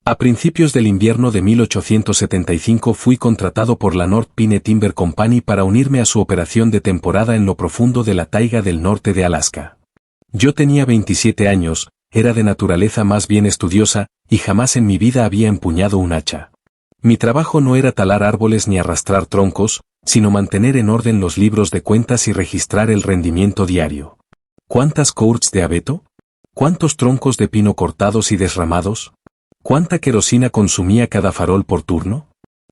A principios del invierno de 1875 fui contratado por la North Pine Timber Company para unirme a su operación de temporada en lo profundo de la taiga del norte de Alaska. Yo tenía 27 años, era de naturaleza más bien estudiosa, y jamás en mi vida había empuñado un hacha. Mi trabajo no era talar árboles ni arrastrar troncos, sino mantener en orden los libros de cuentas y registrar el rendimiento diario. ¿Cuántas courts de abeto? ¿Cuántos troncos de pino cortados y desramados? ¿Cuánta querosina consumía cada farol por turno?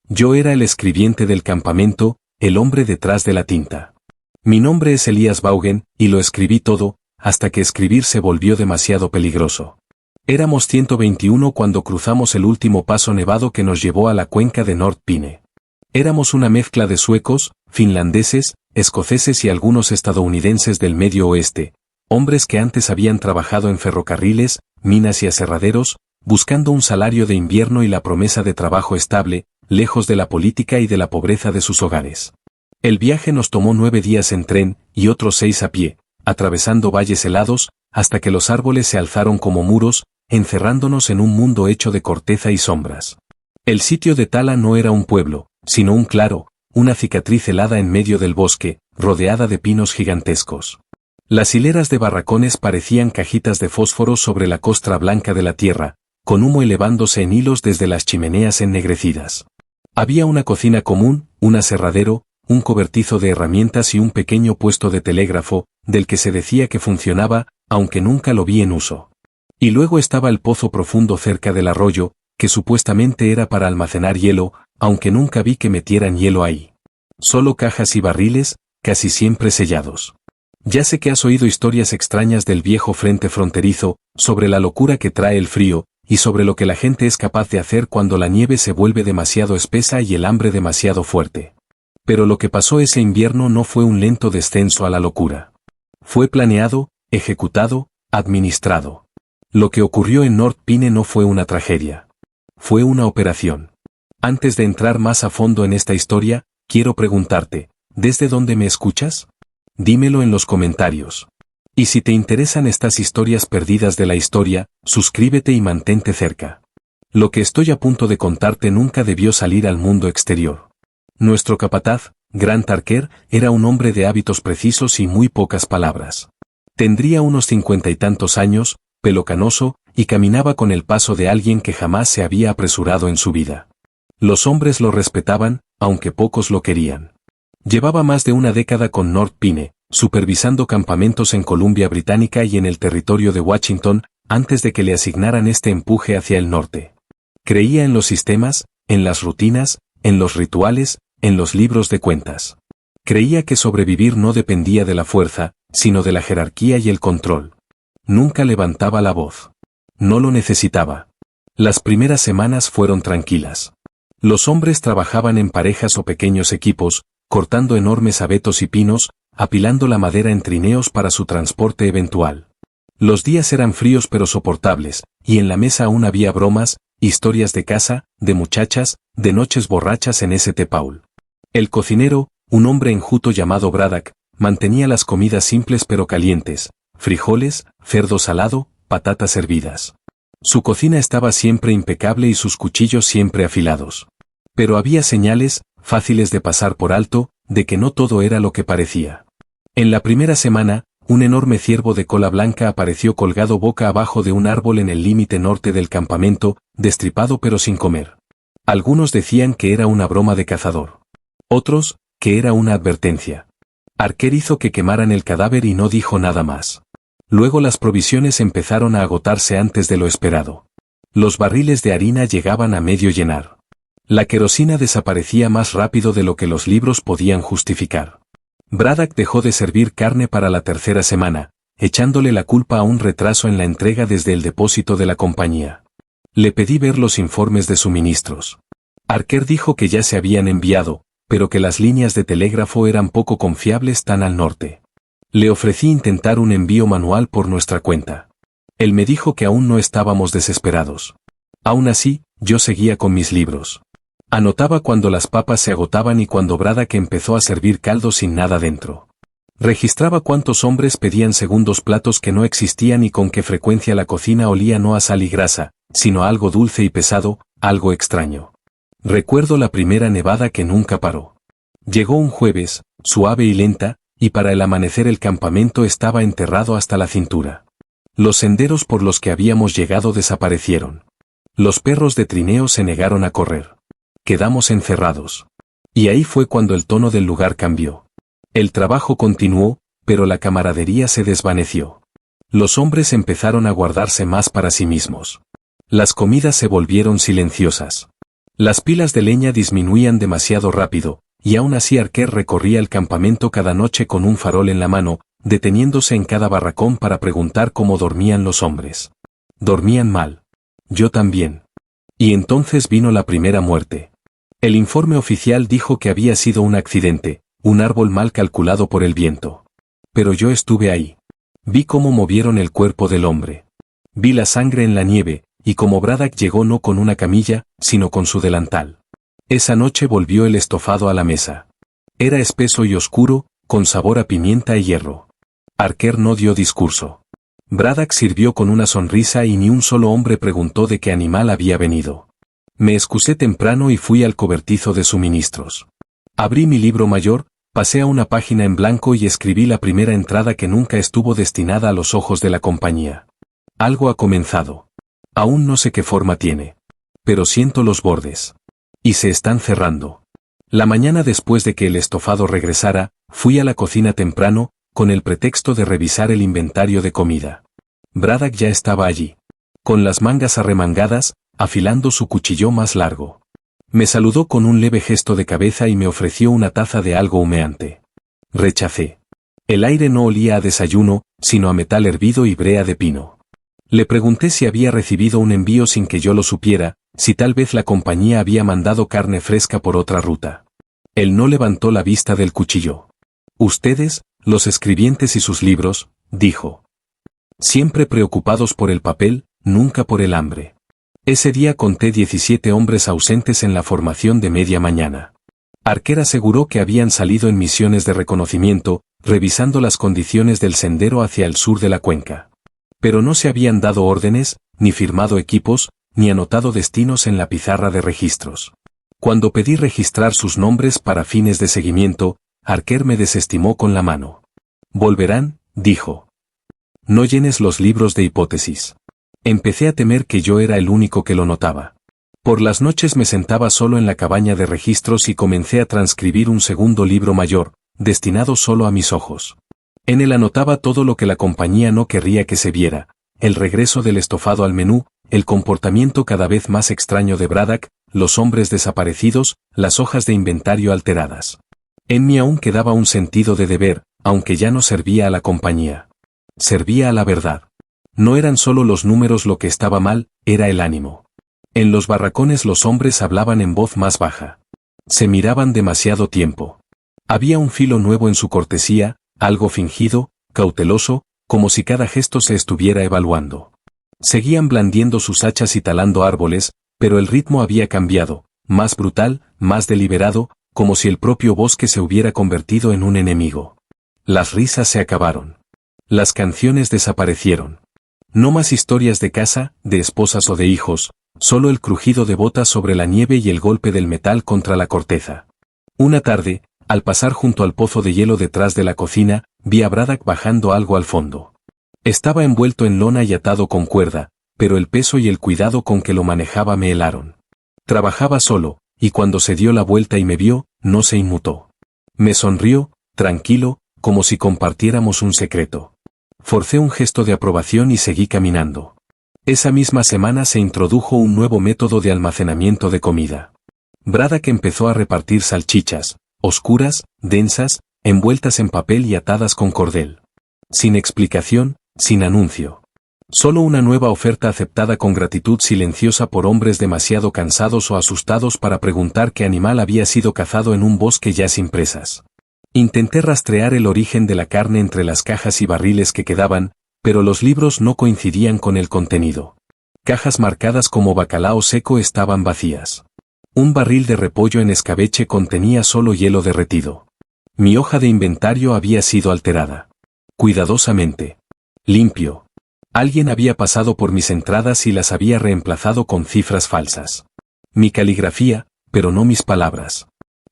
Yo era el escribiente del campamento, el hombre detrás de la tinta. Mi nombre es Elías Vaughan, y lo escribí todo, hasta que escribir se volvió demasiado peligroso. Éramos 121 cuando cruzamos el último paso nevado que nos llevó a la cuenca de North Pine. Éramos una mezcla de suecos, finlandeses, escoceses y algunos estadounidenses del Medio Oeste, hombres que antes habían trabajado en ferrocarriles, minas y aserraderos, buscando un salario de invierno y la promesa de trabajo estable, lejos de la política y de la pobreza de sus hogares. El viaje nos tomó 9 días en tren y otros 6 a pie, atravesando valles helados, hasta que los árboles se alzaron como muros, encerrándonos en un mundo hecho de corteza y sombras. El sitio de Tala no era un pueblo, sino un claro, una cicatriz helada en medio del bosque, rodeada de pinos gigantescos. Las hileras de barracones parecían cajitas de fósforo sobre la costra blanca de la tierra, con humo elevándose en hilos desde las chimeneas ennegrecidas. Había una cocina común, un aserradero, un cobertizo de herramientas y un pequeño puesto de telégrafo, del que se decía que funcionaba, aunque nunca lo vi en uso. Y luego estaba el pozo profundo cerca del arroyo, que supuestamente era para almacenar hielo, aunque nunca vi que metieran hielo ahí. Solo cajas y barriles, casi siempre sellados. Ya sé que has oído historias extrañas del viejo frente fronterizo, sobre la locura que trae el frío, y sobre lo que la gente es capaz de hacer cuando la nieve se vuelve demasiado espesa y el hambre demasiado fuerte. Pero lo que pasó ese invierno no fue un lento descenso a la locura. Fue planeado, ejecutado, administrado. Lo que ocurrió en North Pine no fue una tragedia. Fue una operación. Antes de entrar más a fondo en esta historia, quiero preguntarte, ¿desde dónde me escuchas? Dímelo en los comentarios. Y si te interesan estas historias perdidas de la historia, suscríbete y mantente cerca. Lo que estoy a punto de contarte nunca debió salir al mundo exterior. Nuestro capataz, Grant Archer, era un hombre de hábitos precisos y muy pocas palabras. Tendría unos 50 y tantos años, pelo canoso, y caminaba con el paso de alguien que jamás se había apresurado en su vida. Los hombres lo respetaban, aunque pocos lo querían. Llevaba más de una década con North Pine, supervisando campamentos en Columbia Británica y en el territorio de Washington, antes de que le asignaran este empuje hacia el norte. Creía en los sistemas, en las rutinas, en los rituales, en los libros de cuentas. Creía que sobrevivir no dependía de la fuerza, sino de la jerarquía y el control. Nunca levantaba la voz. No lo necesitaba. Las primeras semanas fueron tranquilas. Los hombres trabajaban en parejas o pequeños equipos, cortando enormes abetos y pinos, apilando la madera en trineos para su transporte eventual. Los días eran fríos pero soportables, y en la mesa aún había bromas, historias de casa, de muchachas, de noches borrachas en St. Paul. El cocinero, un hombre enjuto llamado Braddock, mantenía las comidas simples pero calientes, frijoles, cerdo salado, patatas hervidas. Su cocina estaba siempre impecable y sus cuchillos siempre afilados. Pero había señales, fáciles de pasar por alto, de que no todo era lo que parecía. En la primera semana, un enorme ciervo de cola blanca apareció colgado boca abajo de un árbol en el límite norte del campamento, destripado pero sin comer. Algunos decían que era una broma de cazador. Otros, que era una advertencia. Archer hizo que quemaran el cadáver y no dijo nada más. Luego las provisiones empezaron a agotarse antes de lo esperado. Los barriles de harina llegaban a medio llenar. La querosina desaparecía más rápido de lo que los libros podían justificar. Braddock dejó de servir carne para la tercera semana, echándole la culpa a un retraso en la entrega desde el depósito de la compañía. Le pedí ver los informes de suministros. Archer dijo que ya se habían enviado, pero que las líneas de telégrafo eran poco confiables tan al norte. Le ofrecí intentar un envío manual por nuestra cuenta. Él me dijo que aún no estábamos desesperados. Aún así, yo seguía con mis libros. Anotaba cuando las papas se agotaban y cuando Braddock empezó a servir caldo sin nada dentro. Registraba cuántos hombres pedían segundos platos que no existían y con qué frecuencia la cocina olía no a sal y grasa, sino algo dulce y pesado, algo extraño. Recuerdo la primera nevada que nunca paró. Llegó un jueves, suave y lenta, y para el amanecer el campamento estaba enterrado hasta la cintura. Los senderos por los que habíamos llegado desaparecieron. Los perros de trineo se negaron a correr. Quedamos encerrados. Y ahí fue cuando el tono del lugar cambió. El trabajo continuó, pero la camaradería se desvaneció. Los hombres empezaron a guardarse más para sí mismos. Las comidas se volvieron silenciosas. Las pilas de leña disminuían demasiado rápido, y aún así Arquer recorría el campamento cada noche con un farol en la mano, deteniéndose en cada barracón para preguntar cómo dormían los hombres. Dormían mal. Yo también. Y entonces vino la primera muerte. El informe oficial dijo que había sido un accidente, un árbol mal calculado por el viento. Pero yo estuve ahí. Vi cómo movieron el cuerpo del hombre. Vi la sangre en la nieve, y como Braddock llegó no con una camilla, sino con su delantal. Esa noche volvió el estofado a la mesa. Era espeso y oscuro, con sabor a pimienta y hierro. Arquer no dio discurso. Braddock sirvió con una sonrisa y ni un solo hombre preguntó de qué animal había venido. Me excusé temprano y fui al cobertizo de suministros. Abrí mi libro mayor, pasé a una página en blanco y escribí la primera entrada que nunca estuvo destinada a los ojos de la compañía. Algo ha comenzado. Aún no sé qué forma tiene. Pero siento los bordes. Y se están cerrando. La mañana después de que el estofado regresara, fui a la cocina temprano, con el pretexto de revisar el inventario de comida. Braddock ya estaba allí. Con las mangas arremangadas, afilando su cuchillo más largo. Me saludó con un leve gesto de cabeza y me ofreció una taza de algo humeante. Rechacé. El aire no olía a desayuno, sino a metal hervido y brea de pino. Le pregunté si había recibido un envío sin que yo lo supiera, si tal vez la compañía había mandado carne fresca por otra ruta. Él no levantó la vista del cuchillo. Ustedes, los escribientes y sus libros, dijo. Siempre preocupados por el papel, nunca por el hambre. Ese día conté 17 hombres ausentes en la formación de media mañana. Arquer aseguró que habían salido en misiones de reconocimiento, revisando las condiciones del sendero hacia el sur de la cuenca. Pero no se habían dado órdenes, ni firmado equipos, ni anotado destinos en la pizarra de registros. Cuando pedí registrar sus nombres para fines de seguimiento, Arquer me desestimó con la mano. Volverán, dijo. No llenes los libros de hipótesis. Empecé a temer que yo era el único que lo notaba. Por las noches me sentaba solo en la cabaña de registros y comencé a transcribir un segundo libro mayor, destinado solo a mis ojos. En él anotaba todo lo que la compañía no querría que se viera, el regreso del estofado al menú, el comportamiento cada vez más extraño de Braddock, los hombres desaparecidos, las hojas de inventario alteradas. En mí aún quedaba un sentido de deber, aunque ya no servía a la compañía. Servía a la verdad. No eran solo los números lo que estaba mal, era el ánimo. En los barracones los hombres hablaban en voz más baja. Se miraban demasiado tiempo. Había un filo nuevo en su cortesía, algo fingido, cauteloso, como si cada gesto se estuviera evaluando. Seguían blandiendo sus hachas y talando árboles, pero el ritmo había cambiado, más brutal, más deliberado, como si el propio bosque se hubiera convertido en un enemigo. Las risas se acabaron. Las canciones desaparecieron. No más historias de casa, de esposas o de hijos, solo el crujido de botas sobre la nieve y el golpe del metal contra la corteza. Una tarde, al pasar junto al pozo de hielo detrás de la cocina, vi a Braddock bajando algo al fondo. Estaba envuelto en lona y atado con cuerda, pero el peso y el cuidado con que lo manejaba me helaron. Trabajaba solo, y cuando se dio la vuelta y me vio, no se inmutó. Me sonrió, tranquilo, como si compartiéramos un secreto. Forcé un gesto de aprobación y seguí caminando. Esa misma semana se introdujo un nuevo método de almacenamiento de comida. Braddock empezó a repartir salchichas, oscuras, densas, envueltas en papel y atadas con cordel. Sin explicación, sin anuncio. Solo una nueva oferta aceptada con gratitud silenciosa por hombres demasiado cansados o asustados para preguntar qué animal había sido cazado en un bosque ya sin presas. Intenté rastrear el origen de la carne entre las cajas y barriles que quedaban, pero los libros no coincidían con el contenido. Cajas marcadas como bacalao seco estaban vacías. Un barril de repollo en escabeche contenía solo hielo derretido. Mi hoja de inventario había sido alterada. Cuidadosamente. Limpio. Alguien había pasado por mis entradas y las había reemplazado con cifras falsas. Mi caligrafía, pero no mis palabras.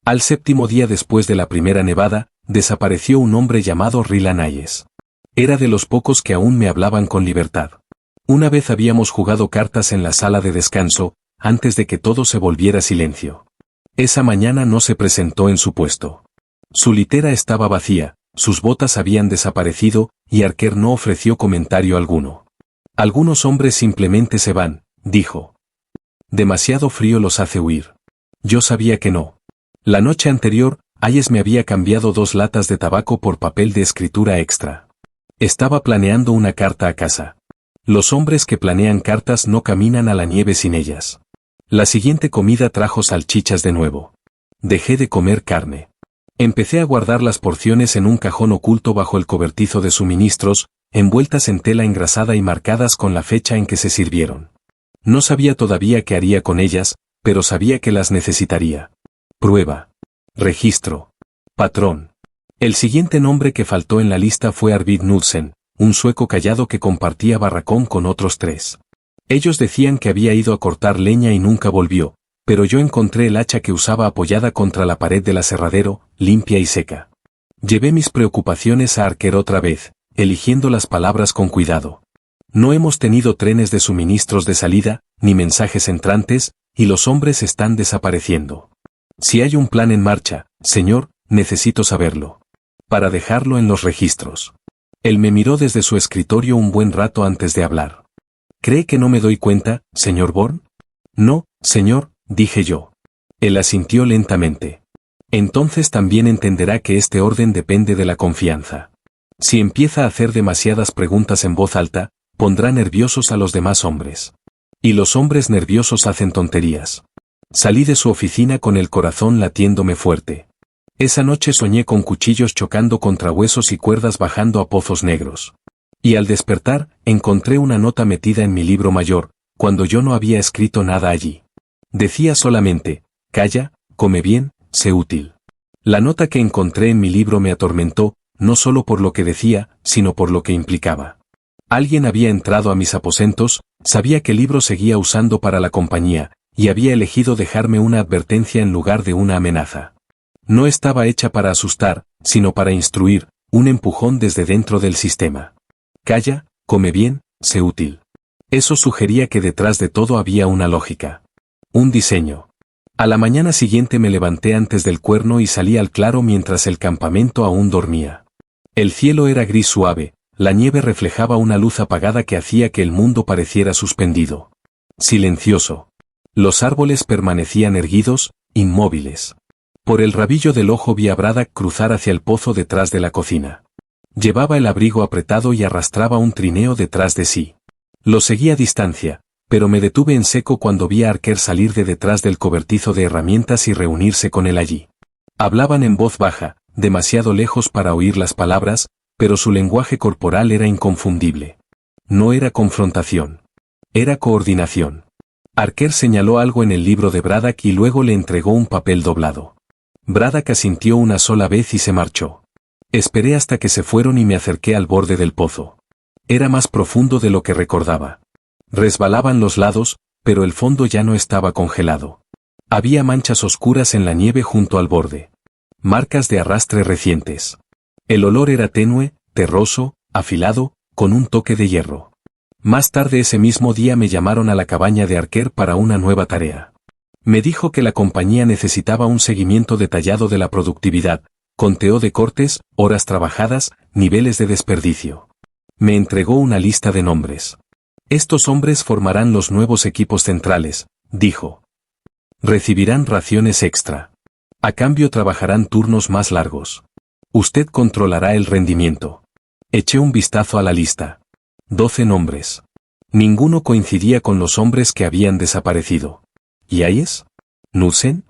Al 7º día después de la primera nevada, desapareció un hombre llamado Rylan Hayes. Era de los pocos que aún me hablaban con libertad. Una vez habíamos jugado cartas en la sala de descanso, antes de que todo se volviera silencio. Esa mañana no se presentó en su puesto. Su litera estaba vacía, sus botas habían desaparecido, y Archer no ofreció comentario alguno. Algunos hombres simplemente se van, dijo. Demasiado frío los hace huir. Yo sabía que no. La noche anterior, Hayes me había cambiado 2 latas de tabaco por papel de escritura extra. Estaba planeando una carta a casa. Los hombres que planean cartas no caminan a la nieve sin ellas. La siguiente comida trajo salchichas de nuevo. Dejé de comer carne. Empecé a guardar las porciones en un cajón oculto bajo el cobertizo de suministros, envueltas en tela engrasada y marcadas con la fecha en que se sirvieron. No sabía todavía qué haría con ellas, pero sabía que las necesitaría. Prueba. Registro. Patrón. El siguiente nombre que faltó en la lista fue Arvid Knudsen, un sueco callado que compartía barracón con otros 3. Ellos decían que había ido a cortar leña y nunca volvió, pero yo encontré el hacha que usaba apoyada contra la pared del aserradero, limpia y seca. Llevé mis preocupaciones a Archer otra vez, eligiendo las palabras con cuidado. No hemos tenido trenes de suministros de salida, ni mensajes entrantes, y los hombres están desapareciendo. Si hay un plan en marcha, señor, necesito saberlo. Para dejarlo en los registros. Él me miró desde su escritorio un buen rato antes de hablar. ¿Cree que no me doy cuenta, señor Bourne? No, señor, dije yo. Él asintió lentamente. Entonces también entenderá que este orden depende de la confianza. Si empieza a hacer demasiadas preguntas en voz alta, pondrá nerviosos a los demás hombres. Y los hombres nerviosos hacen tonterías. Salí de su oficina con el corazón latiéndome fuerte. Esa noche soñé con cuchillos chocando contra huesos y cuerdas bajando a pozos negros. Y al despertar, encontré una nota metida en mi libro mayor, cuando yo no había escrito nada allí. Decía solamente, calla, come bien, sé útil. La nota que encontré en mi libro me atormentó, no solo por lo que decía, sino por lo que implicaba. Alguien había entrado a mis aposentos, sabía qué libro seguía usando para la compañía, y había elegido dejarme una advertencia en lugar de una amenaza. No estaba hecha para asustar, sino para instruir, un empujón desde dentro del sistema. Calla, come bien, sé útil. Eso sugería que detrás de todo había una lógica. Un diseño. A la mañana siguiente me levanté antes del cuerno y salí al claro mientras el campamento aún dormía. El cielo era gris suave, la nieve reflejaba una luz apagada que hacía que el mundo pareciera suspendido. Silencioso. Los árboles permanecían erguidos, inmóviles. Por el rabillo del ojo vi a Braddock cruzar hacia el pozo detrás de la cocina. Llevaba el abrigo apretado y arrastraba un trineo detrás de sí. Lo seguí a distancia, pero me detuve en seco cuando vi a Archer salir de detrás del cobertizo de herramientas y reunirse con él allí. Hablaban en voz baja, demasiado lejos para oír las palabras, pero su lenguaje corporal era inconfundible. No era confrontación. Era coordinación. Archer señaló algo en el libro de Braddock y luego le entregó un papel doblado. Braddock asintió una sola vez y se marchó. Esperé hasta que se fueron y me acerqué al borde del pozo. Era más profundo de lo que recordaba. Resbalaban los lados, pero el fondo ya no estaba congelado. Había manchas oscuras en la nieve junto al borde. Marcas de arrastre recientes. El olor era tenue, terroso, afilado, con un toque de hierro. Más tarde ese mismo día me llamaron a la cabaña de Archer para una nueva tarea. Me dijo que la compañía necesitaba un seguimiento detallado de la productividad, conteo de cortes, horas trabajadas, niveles de desperdicio. Me entregó una lista de nombres. Estos hombres formarán los nuevos equipos centrales, dijo. Recibirán raciones extra. A cambio trabajarán turnos más largos. Usted controlará el rendimiento. Eché un vistazo a la lista. 12 nombres. Ninguno coincidía con los hombres que habían desaparecido. ¿Y Hayes? ¿Knudsen?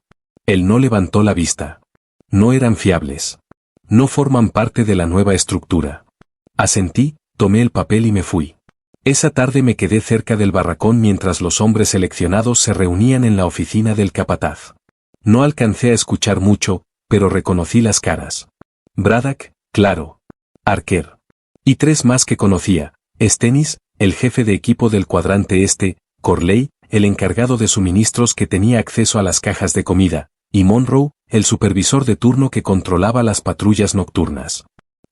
Él no levantó la vista. No eran fiables. No forman parte de la nueva estructura. Asentí, tomé el papel y me fui. Esa tarde me quedé cerca del barracón mientras los hombres seleccionados se reunían en la oficina del capataz. No alcancé a escuchar mucho, pero reconocí las caras. Braddock, claro. Archer. Y 3 más que conocía. Stennis, el jefe de equipo del cuadrante este, Corley, el encargado de suministros que tenía acceso a las cajas de comida, y Monroe, el supervisor de turno que controlaba las patrullas nocturnas.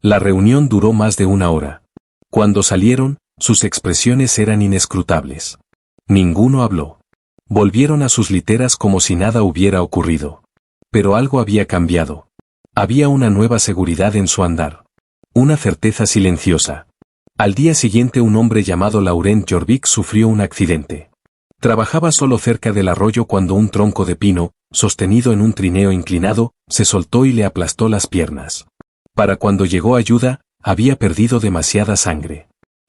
La reunión duró más de 1 hora. Cuando salieron, sus expresiones eran inescrutables. Ninguno habló. Volvieron a sus literas como si nada hubiera ocurrido. Pero algo había cambiado. Había una nueva seguridad en su andar. Una certeza silenciosa. Al día siguiente un hombre llamado Laurent Jorvik sufrió un accidente. Trabajaba solo cerca del arroyo cuando un tronco de pino, sostenido en un trineo inclinado, se soltó y le aplastó las piernas. Para cuando llegó ayuda, había perdido demasiada sangre.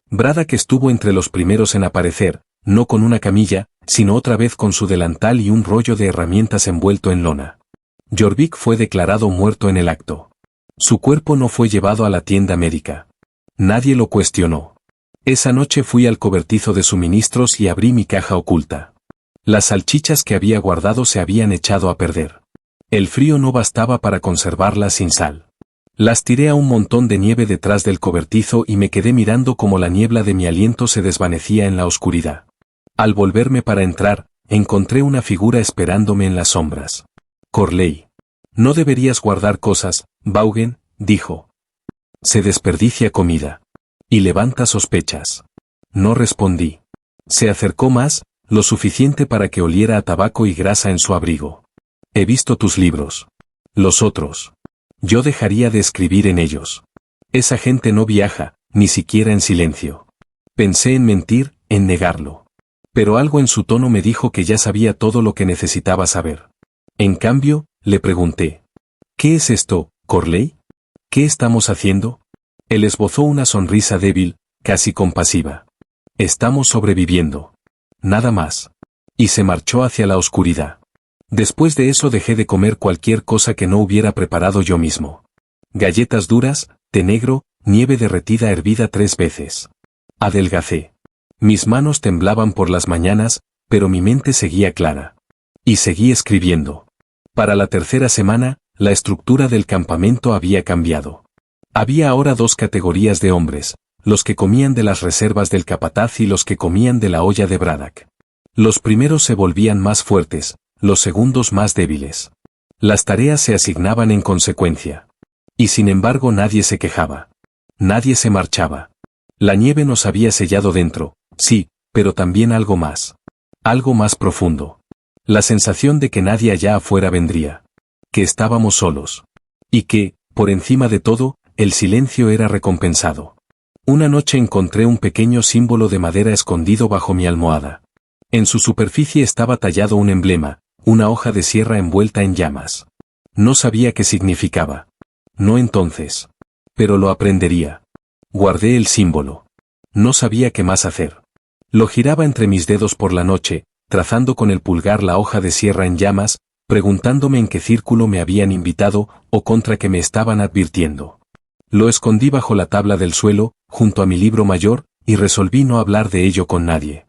Braddock estuvo entre los primeros en aparecer, no con una camilla, sino otra vez con su delantal y un rollo de herramientas envuelto en lona. Jorvik fue declarado muerto en el acto. Su cuerpo no fue llevado a la tienda médica. Nadie lo cuestionó. Esa noche fui al cobertizo de suministros y abrí mi caja oculta. Las salchichas que había guardado se habían echado a perder. El frío no bastaba para conservarlas sin sal. Las tiré a un montón de nieve detrás del cobertizo y me quedé mirando cómo la niebla de mi aliento se desvanecía en la oscuridad. Al volverme para entrar, encontré una figura esperándome en las sombras. Corley. No deberías guardar cosas, Vaughan, dijo. Se desperdicia comida. Y levanta sospechas. No respondí. Se acercó más, lo suficiente para que oliera a tabaco y grasa en su abrigo. He visto tus libros. Los otros. Yo dejaría de escribir en ellos. Esa gente no viaja, ni siquiera en silencio. Pensé en mentir, en negarlo. Pero algo en su tono me dijo que ya sabía todo lo que necesitaba saber. En cambio, le pregunté. ¿Qué es esto, Corley? ¿Qué estamos haciendo? Él esbozó una sonrisa débil, casi compasiva. Estamos sobreviviendo. Nada más. Y se marchó hacia la oscuridad. Después de eso dejé de comer cualquier cosa que no hubiera preparado yo mismo. Galletas duras, té negro, nieve derretida hervida 3 veces. Adelgacé. Mis manos temblaban por las mañanas, pero mi mente seguía clara. Y seguí escribiendo. Para la 3ª semana, la estructura del campamento había cambiado. Había ahora 2 categorías de hombres, los que comían de las reservas del capataz y los que comían de la olla de Braddock. Los primeros se volvían más fuertes, los segundos más débiles. Las tareas se asignaban en consecuencia. Y sin embargo nadie se quejaba. Nadie se marchaba. La nieve nos había sellado dentro, sí, pero también algo más. Algo más profundo. La sensación de que nadie allá afuera vendría. Que estábamos solos. Y que, por encima de todo, el silencio era recompensado. Una noche encontré un pequeño símbolo de madera escondido bajo mi almohada. En su superficie estaba tallado un emblema, una hoja de sierra envuelta en llamas. No sabía qué significaba. No entonces. Pero lo aprendería. Guardé el símbolo. No sabía qué más hacer. Lo giraba entre mis dedos por la noche, trazando con el pulgar la hoja de sierra en llamas, preguntándome en qué círculo me habían invitado o contra qué me estaban advirtiendo. Lo escondí bajo la tabla del suelo, junto a mi libro mayor, y resolví no hablar de ello con nadie.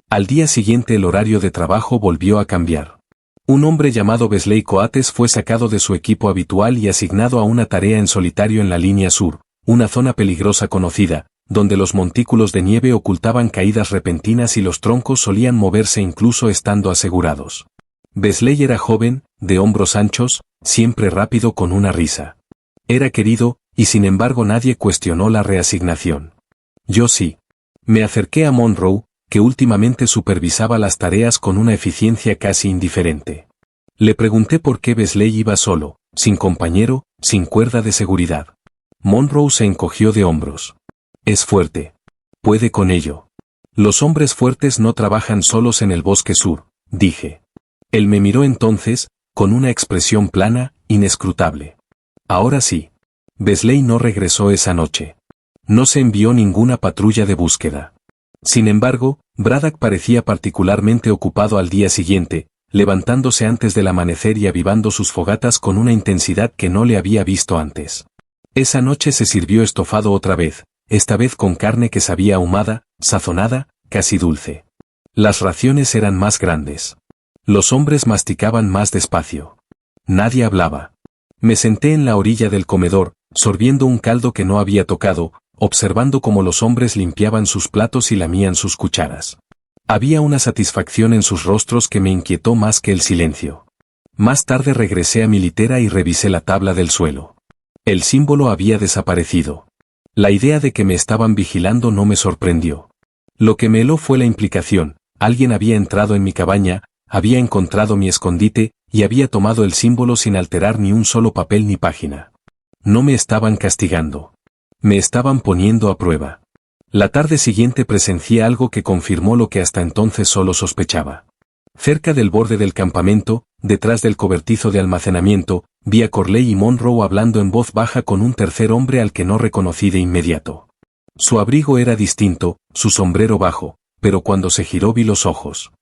Al día siguiente el horario de trabajo volvió a cambiar. Un hombre llamado Wesley Coates fue sacado de su equipo habitual y asignado a una tarea en solitario en la línea sur, una zona peligrosa conocida, donde los montículos de nieve ocultaban caídas repentinas y los troncos solían moverse incluso estando asegurados. Wesley era joven, de hombros anchos, siempre rápido con una risa. Era querido, y sin embargo nadie cuestionó la reasignación. Yo sí. Me acerqué a Monroe, que últimamente supervisaba las tareas con una eficiencia casi indiferente. Le pregunté por qué Wesley iba solo, sin compañero, sin cuerda de seguridad. Monroe se encogió de hombros. Es fuerte. Puede con ello. Los hombres fuertes no trabajan solos en el bosque sur, dije. Él me miró entonces, con una expresión plana, inescrutable. Ahora sí. Wesley no regresó esa noche. No se envió ninguna patrulla de búsqueda. Sin embargo, Braddock parecía particularmente ocupado al día siguiente, levantándose antes del amanecer y avivando sus fogatas con una intensidad que no le había visto antes. Esa noche se sirvió estofado otra vez, esta vez con carne que sabía ahumada, sazonada, casi dulce. Las raciones eran más grandes. Los hombres masticaban más despacio. Nadie hablaba. Me senté en la orilla del comedor, sorbiendo un caldo que no había tocado, observando cómo los hombres limpiaban sus platos y lamían sus cucharas. Había una satisfacción en sus rostros que me inquietó más que el silencio. Más tarde regresé a mi litera y revisé la tabla del suelo. El símbolo había desaparecido. La idea de que me estaban vigilando no me sorprendió. Lo que me heló fue la implicación: alguien había entrado en mi cabaña, había encontrado mi escondite, y había tomado el símbolo sin alterar ni un solo papel ni página. No me estaban castigando. Me estaban poniendo a prueba. La tarde siguiente presencié algo que confirmó lo que hasta entonces solo sospechaba. Cerca del borde del campamento, detrás del cobertizo de almacenamiento, vi a Corley y Monroe hablando en voz baja con un tercer hombre al que no reconocí de inmediato. Su abrigo era distinto, su sombrero bajo, pero cuando se giró vi los ojos.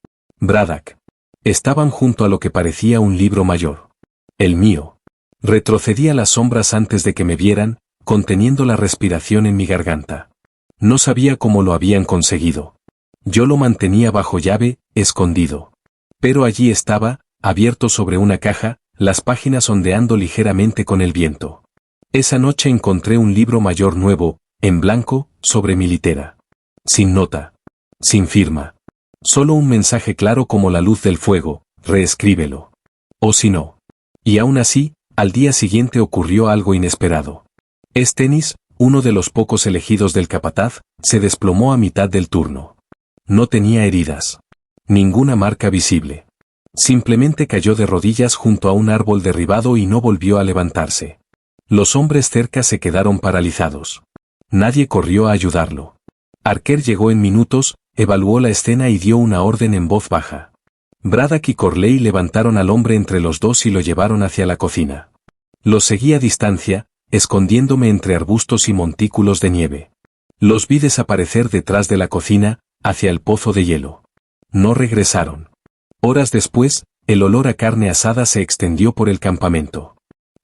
Braddock. Estaban junto a lo que parecía un libro mayor. El mío. Retrocedí a las sombras antes de que me vieran, conteniendo la respiración en mi garganta. No sabía cómo lo habían conseguido. Yo lo mantenía bajo llave, escondido. Pero allí estaba, abierto sobre una caja, las páginas ondeando ligeramente con el viento. Esa noche encontré un libro mayor nuevo, en blanco, sobre mi litera. Sin nota. Sin firma. Solo un mensaje claro como la luz del fuego: reescríbelo. O si no. Y aún así, al día siguiente ocurrió algo inesperado. Stennis, uno de los pocos elegidos del capataz, se desplomó a mitad del turno. No tenía heridas. Ninguna marca visible. Simplemente cayó de rodillas junto a un árbol derribado y no volvió a levantarse. Los hombres cerca se quedaron paralizados. Nadie corrió a ayudarlo. Archer llegó en minutos, evaluó la escena y dio una orden en voz baja. Braddock y Corley levantaron al hombre entre los dos y lo llevaron hacia la cocina. Los seguí a distancia, escondiéndome entre arbustos y montículos de nieve. Los vi desaparecer detrás de la cocina, hacia el pozo de hielo. No regresaron. Horas después, el olor a carne asada se extendió por el campamento.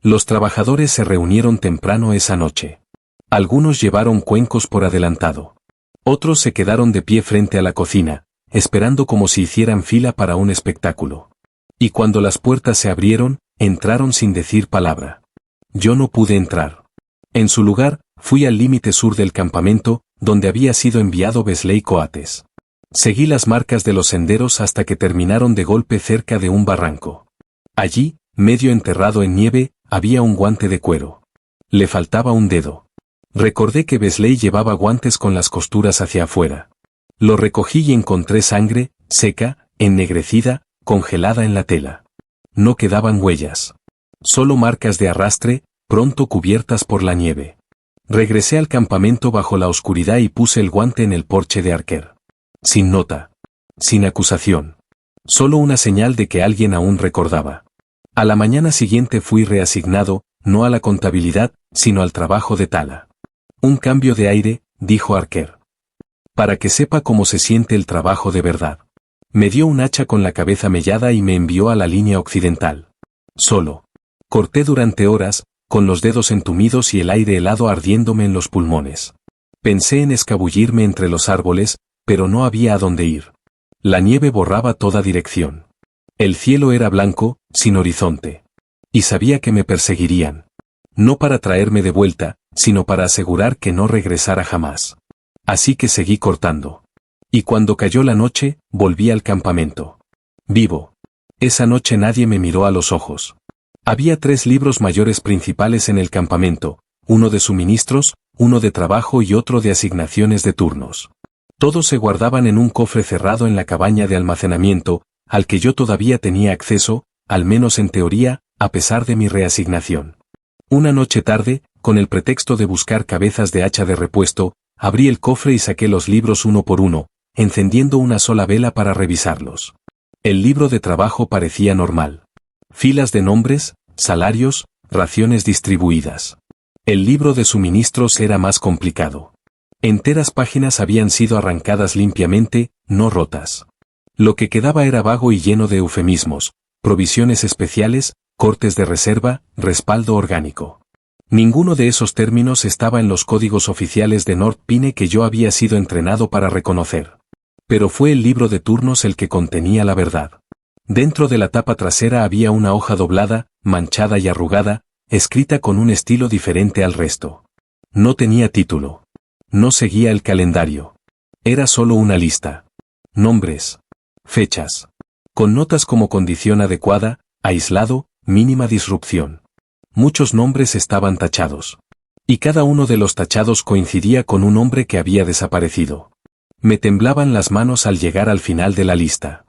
Los trabajadores se reunieron temprano esa noche. Algunos llevaron cuencos por adelantado. Otros se quedaron de pie frente a la cocina, esperando como si hicieran fila para un espectáculo. Y cuando las puertas se abrieron, entraron sin decir palabra. Yo no pude entrar. En su lugar, fui al límite sur del campamento, donde había sido enviado Wesley Coates. Seguí las marcas de los senderos hasta que terminaron de golpe cerca de un barranco. Allí, medio enterrado en nieve, había un guante de cuero. Le faltaba un dedo. Recordé que Wesley llevaba guantes con las costuras hacia afuera. Lo recogí y encontré sangre, seca, ennegrecida, congelada en la tela. No quedaban huellas. Solo marcas de arrastre, pronto cubiertas por la nieve. Regresé al campamento bajo la oscuridad y puse el guante en el porche de Archer. Sin nota. Sin acusación. Solo una señal de que alguien aún recordaba. A la mañana siguiente fui reasignado, no a la contabilidad, sino al trabajo de tala. Un cambio de aire, dijo Archer. Para que sepa cómo se siente el trabajo de verdad. Me dio un hacha con la cabeza mellada y me envió a la línea occidental. Solo. Corté durante horas, con los dedos entumidos y el aire helado ardiéndome en los pulmones. Pensé en escabullirme entre los árboles, pero no había a dónde ir. La nieve borraba toda dirección. El cielo era blanco, sin horizonte. Y sabía que me perseguirían. No para traerme de vuelta, sino para asegurar que no regresara jamás. Así que seguí cortando. Y cuando cayó la noche, volví al campamento. Vivo. Esa noche nadie me miró a los ojos. Había 3 libros mayores principales en el campamento, uno de suministros, uno de trabajo y otro de asignaciones de turnos. Todos se guardaban en un cofre cerrado en la cabaña de almacenamiento, al que yo todavía tenía acceso, al menos en teoría, a pesar de mi reasignación. Una noche tarde, con el pretexto de buscar cabezas de hacha de repuesto, abrí el cofre y saqué los libros uno por uno, encendiendo una sola vela para revisarlos. El libro de trabajo parecía normal. Filas de nombres, salarios, raciones distribuidas. El libro de suministros era más complicado. Enteras páginas habían sido arrancadas limpiamente, no rotas. Lo que quedaba era vago y lleno de eufemismos, provisiones especiales, cortes de reserva, respaldo orgánico. Ninguno de esos términos estaba en los códigos oficiales de North Pine que yo había sido entrenado para reconocer. Pero fue el libro de turnos el que contenía la verdad. Dentro de la tapa trasera había una hoja doblada, manchada y arrugada, escrita con un estilo diferente al resto. No tenía título. No seguía el calendario. Era solo una lista. Nombres. Fechas. Con notas como condición adecuada, aislado, mínima disrupción. Muchos nombres estaban tachados. Y cada uno de los tachados coincidía con un hombre que había desaparecido. Me temblaban las manos al llegar al final de la lista.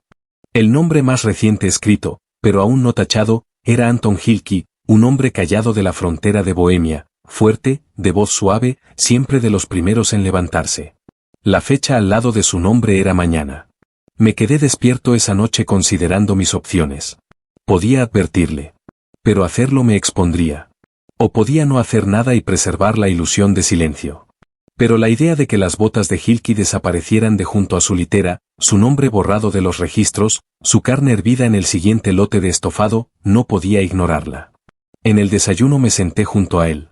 El nombre más reciente escrito, pero aún no tachado, era Anton Hilke, un hombre callado de la frontera de Bohemia, fuerte, de voz suave, siempre de los primeros en levantarse. La fecha al lado de su nombre era mañana. Me quedé despierto esa noche considerando mis opciones. Podía advertirle. Pero hacerlo me expondría. O podía no hacer nada y preservar la ilusión de silencio. Pero la idea de que las botas de Hilke desaparecieran de junto a su litera, su nombre borrado de los registros, su carne hervida en el siguiente lote de estofado, no podía ignorarla. En el desayuno me senté junto a él.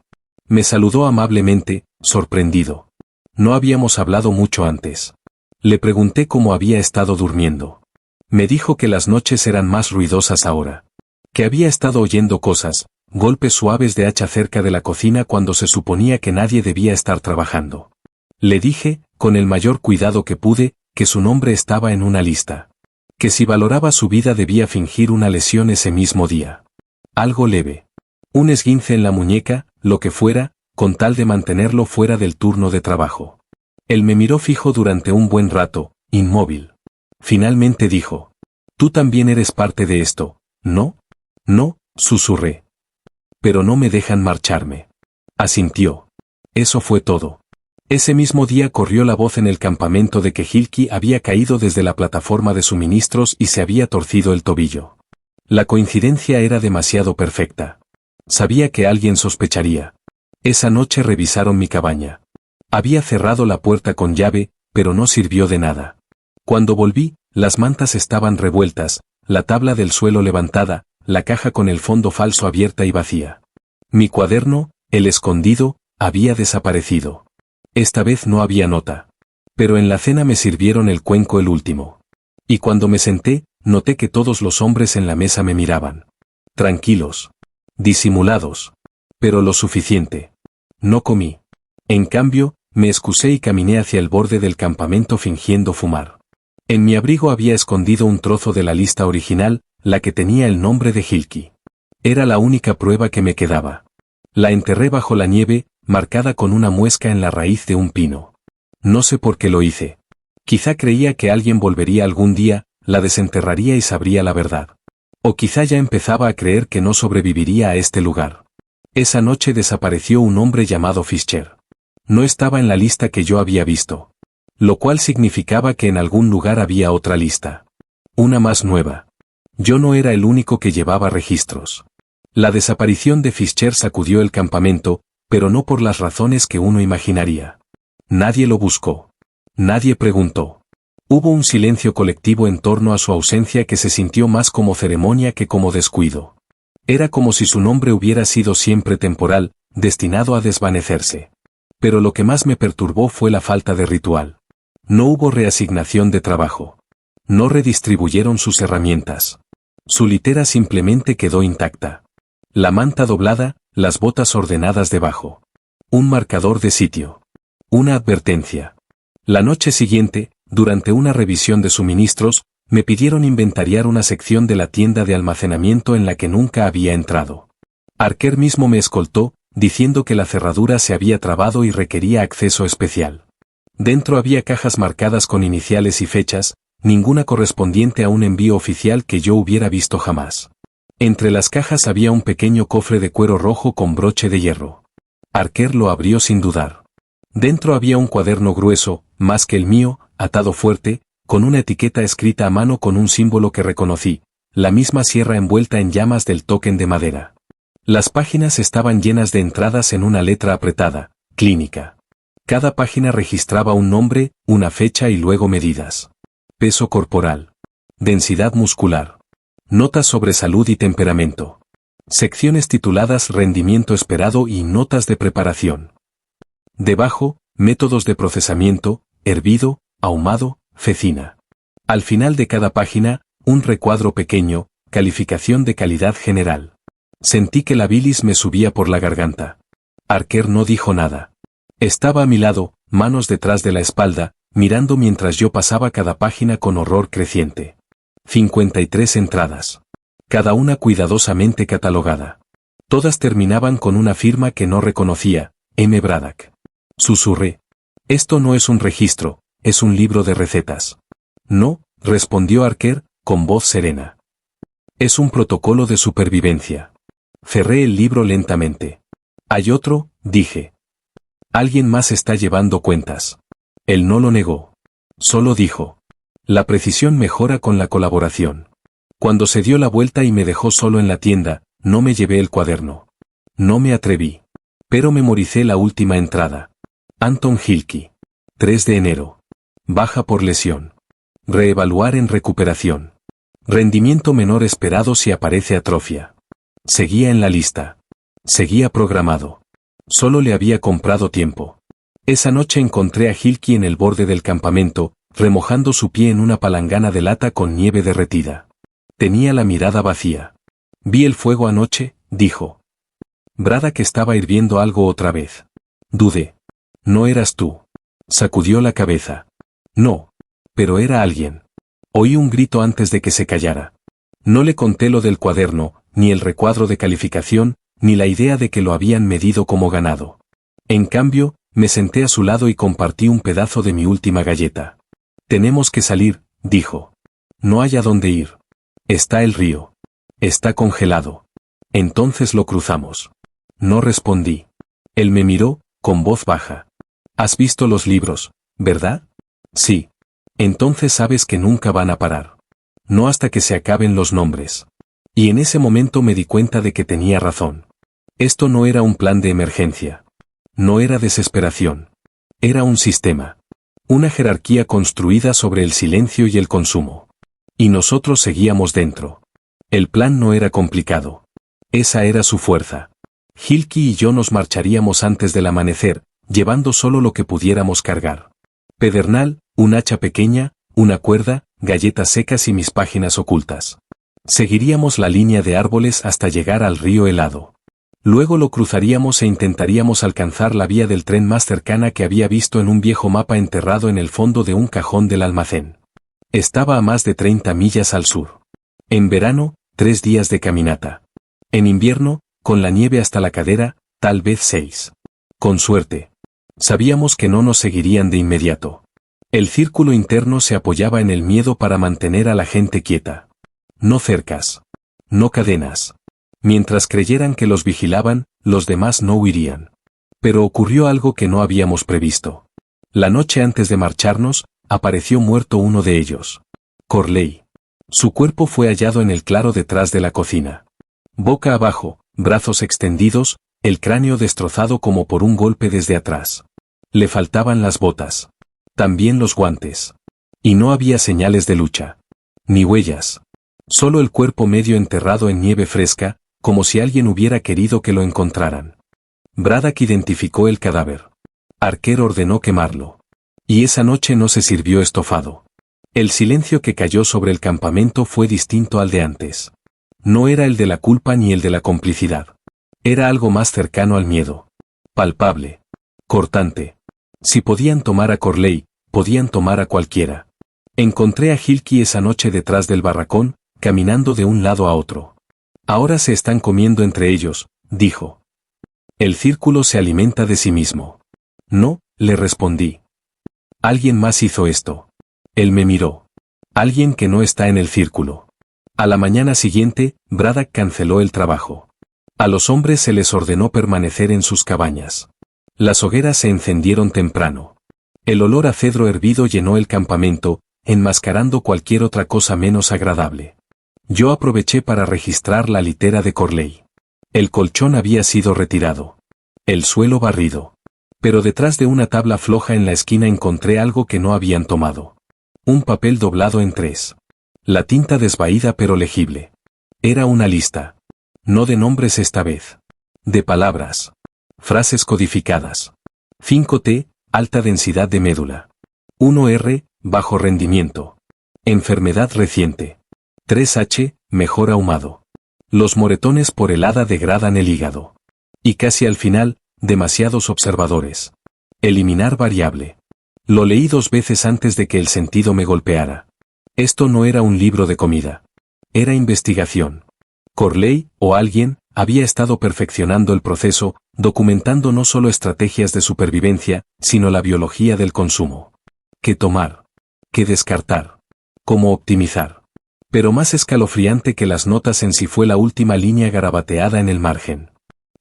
Me saludó amablemente, sorprendido. No habíamos hablado mucho antes. Le pregunté cómo había estado durmiendo. Me dijo que las noches eran más ruidosas ahora. Que había estado oyendo cosas, golpes suaves de hacha cerca de la cocina cuando se suponía que nadie debía estar trabajando. Le dije, con el mayor cuidado que pude, que su nombre estaba en una lista. Que si valoraba su vida debía fingir una lesión ese mismo día. Algo leve. Un esguince en la muñeca, lo que fuera, con tal de mantenerlo fuera del turno de trabajo. Él me miró fijo durante un buen rato, inmóvil. Finalmente dijo: «Tú también eres parte de esto, ¿no?» «No», susurré. «Pero no me dejan marcharme». Asintió. Eso fue todo. Ese mismo día corrió la voz en el campamento de que Hilke había caído desde la plataforma de suministros y se había torcido el tobillo. La coincidencia era demasiado perfecta. Sabía que alguien sospecharía. Esa noche revisaron mi cabaña. Había cerrado la puerta con llave, pero no sirvió de nada. Cuando volví, las mantas estaban revueltas, la tabla del suelo levantada, la caja con el fondo falso abierta y vacía. Mi cuaderno, el escondido, había desaparecido. Esta vez no había nota. Pero en la cena me sirvieron el cuenco el último. Y cuando me senté, noté que todos los hombres en la mesa me miraban. Tranquilos. Disimulados. Pero lo suficiente. No comí. En cambio, me excusé y caminé hacia el borde del campamento fingiendo fumar. En mi abrigo había escondido un trozo de la lista original, la que tenía el nombre de Hilke. Era la única prueba que me quedaba. La enterré bajo la nieve, marcada con una muesca en la raíz de un pino. No sé por qué lo hice. Quizá creía que alguien volvería algún día, la desenterraría y sabría la verdad. O quizá ya empezaba a creer que no sobreviviría a este lugar. Esa noche desapareció un hombre llamado Fischer. No estaba en la lista que yo había visto. Lo cual significaba que en algún lugar había otra lista. Una más nueva. Yo no era el único que llevaba registros. La desaparición de Fischer sacudió el campamento, pero no por las razones que uno imaginaría. Nadie lo buscó. Nadie preguntó. Hubo un silencio colectivo en torno a su ausencia que se sintió más como ceremonia que como descuido. Era como si su nombre hubiera sido siempre temporal, destinado a desvanecerse. Pero lo que más me perturbó fue la falta de ritual. No hubo reasignación de trabajo. No redistribuyeron sus herramientas. Su litera simplemente quedó intacta. La manta doblada, las botas ordenadas debajo. Un marcador de sitio. Una advertencia. La noche siguiente, durante una revisión de suministros, me pidieron inventariar una sección de la tienda de almacenamiento en la que nunca había entrado. Arquer mismo me escoltó, diciendo que la cerradura se había trabado y requería acceso especial. Dentro había cajas marcadas con iniciales y fechas, ninguna correspondiente a un envío oficial que yo hubiera visto jamás. Entre las cajas había un pequeño cofre de cuero rojo con broche de hierro. Arquer lo abrió sin dudar. Dentro había un cuaderno grueso, más que el mío, atado fuerte, con una etiqueta escrita a mano con un símbolo que reconocí, la misma sierra envuelta en llamas del tóken de madera. Las páginas estaban llenas de entradas en una letra apretada, clínica. Cada página registraba un nombre, una fecha y luego medidas. Peso corporal. Densidad muscular. Notas sobre salud y temperamento. Secciones tituladas Rendimiento esperado y Notas de preparación. Debajo, métodos de procesamiento, hervido, ahumado, cecina. Al final de cada página, un recuadro pequeño, calificación de calidad general. Sentí que la bilis me subía por la garganta. Archer no dijo nada. Estaba a mi lado, manos detrás de la espalda, mirando mientras yo pasaba cada página con horror creciente. 53 entradas. Cada una cuidadosamente catalogada. Todas terminaban con una firma que no reconocía, M. Braddock. Susurré. Esto no es un registro, es un libro de recetas. No, respondió Archer, con voz serena. Es un protocolo de supervivencia. Cerré el libro lentamente. Hay otro, dije. Alguien más está llevando cuentas. Él no lo negó. Solo dijo. La precisión mejora con la colaboración. Cuando se dio la vuelta y me dejó solo en la tienda, no me llevé el cuaderno. No me atreví. Pero memoricé la última entrada. Anton Hilke. 3 de enero. Baja por lesión. Reevaluar en recuperación. Rendimiento menor esperado si aparece atrofia. Seguía en la lista. Seguía programado. Solo le había comprado tiempo. Esa noche encontré a Hilke en el borde del campamento, remojando su pie en una palangana de lata con nieve derretida. Tenía la mirada vacía. Vi el fuego anoche, dijo. Braddock estaba hirviendo algo otra vez. Dudé. No eras tú. Sacudió la cabeza. No. Pero era alguien. Oí un grito antes de que se callara. No le conté lo del cuaderno, ni el recuadro de calificación, ni la idea de que lo habían medido como ganado. En cambio, me senté a su lado y compartí un pedazo de mi última galleta. Tenemos que salir, dijo. No hay a dónde ir. Está el río. Está congelado. Entonces lo cruzamos. No respondí. Él me miró, con voz baja. ¿Has visto los libros, verdad? Sí. Entonces sabes que nunca van a parar. No hasta que se acaben los nombres. Y en ese momento me di cuenta de que tenía razón. Esto no era un plan de emergencia. No era desesperación. Era un sistema. Una jerarquía construida sobre el silencio y el consumo. Y nosotros seguíamos dentro. El plan no era complicado. Esa era su fuerza. Hilke y yo nos marcharíamos antes del amanecer, llevando solo lo que pudiéramos cargar. Pedernal, un hacha pequeña, una cuerda, galletas secas y mis páginas ocultas. Seguiríamos la línea de árboles hasta llegar al río helado. Luego lo cruzaríamos e intentaríamos alcanzar la vía del tren más cercana que había visto en un viejo mapa enterrado en el fondo de un cajón del almacén. Estaba a más de 30 millas al sur. En verano, 3 días de caminata. En invierno, con la nieve hasta la cadera, tal vez 6. Con suerte. Sabíamos que no nos seguirían de inmediato. El círculo interno se apoyaba en el miedo para mantener a la gente quieta. No cercas. No cadenas. Mientras creyeran que los vigilaban, los demás no huirían. Pero ocurrió algo que no habíamos previsto. La noche antes de marcharnos, apareció muerto uno de ellos. Corley. Su cuerpo fue hallado en el claro detrás de la cocina. Boca abajo, brazos extendidos, el cráneo destrozado como por un golpe desde atrás. Le faltaban las botas. También los guantes. Y no había señales de lucha. Ni huellas. Solo el cuerpo medio enterrado en nieve fresca, como si alguien hubiera querido que lo encontraran. Braddock identificó el cadáver. Archer ordenó quemarlo. Y esa noche no se sirvió estofado. El silencio que cayó sobre el campamento fue distinto al de antes. No era el de la culpa ni el de la complicidad. Era algo más cercano al miedo. Palpable. Cortante. Si podían tomar a Corley, podían tomar a cualquiera. Encontré a Hilke esa noche detrás del barracón, caminando de un lado a otro. Ahora se están comiendo entre ellos, dijo. El círculo se alimenta de sí mismo. No, le respondí. Alguien más hizo esto. Él me miró. Alguien que no está en el círculo. A la mañana siguiente, Braddock canceló el trabajo. A los hombres se les ordenó permanecer en sus cabañas. Las hogueras se encendieron temprano. El olor a cedro hervido llenó el campamento, enmascarando cualquier otra cosa menos agradable. Yo aproveché para registrar la litera de Corley. El colchón había sido retirado. El suelo barrido. Pero detrás de una tabla floja en la esquina encontré algo que no habían tomado. Un papel doblado en 3. La tinta desvaída pero legible. Era una lista. No de nombres esta vez. De palabras. Frases codificadas. 5T, alta densidad de médula. 1R, bajo rendimiento. Enfermedad reciente. 3H, mejor ahumado. Los moretones por helada degradan el hígado. Y casi al final, demasiados observadores. Eliminar variable. Lo leí 2 veces antes de que el sentido me golpeara. Esto no era un libro de comida. Era investigación. Corley, o alguien, había estado perfeccionando el proceso, documentando no solo estrategias de supervivencia, sino la biología del consumo. Qué tomar. Qué descartar. Cómo optimizar. Pero más escalofriante que las notas en sí fue la última línea garabateada en el margen.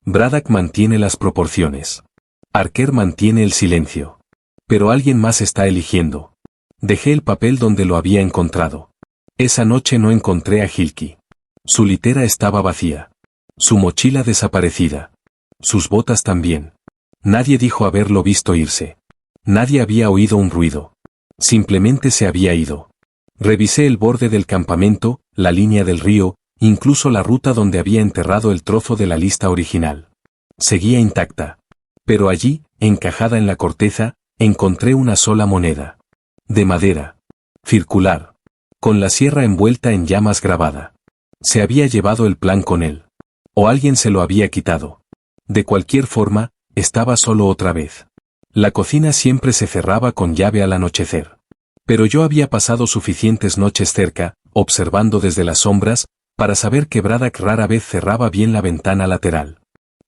Braddock mantiene las proporciones. Archer mantiene el silencio. Pero alguien más está eligiendo. Dejé el papel donde lo había encontrado. Esa noche no encontré a Hilke. Su litera estaba vacía. Su mochila desaparecida. Sus botas también. Nadie dijo haberlo visto irse. Nadie había oído un ruido. Simplemente se había ido. Revisé el borde del campamento, la línea del río, incluso la ruta donde había enterrado el trozo de la lista original. Seguía intacta. Pero allí, encajada en la corteza, encontré una sola moneda. De madera. Circular. Con la sierra envuelta en llamas grabada. Se había llevado el plan con él. O alguien se lo había quitado. De cualquier forma, estaba solo otra vez. La cocina siempre se cerraba con llave al anochecer. Pero yo había pasado suficientes noches cerca, observando desde las sombras, para saber que Braddock rara vez cerraba bien la ventana lateral.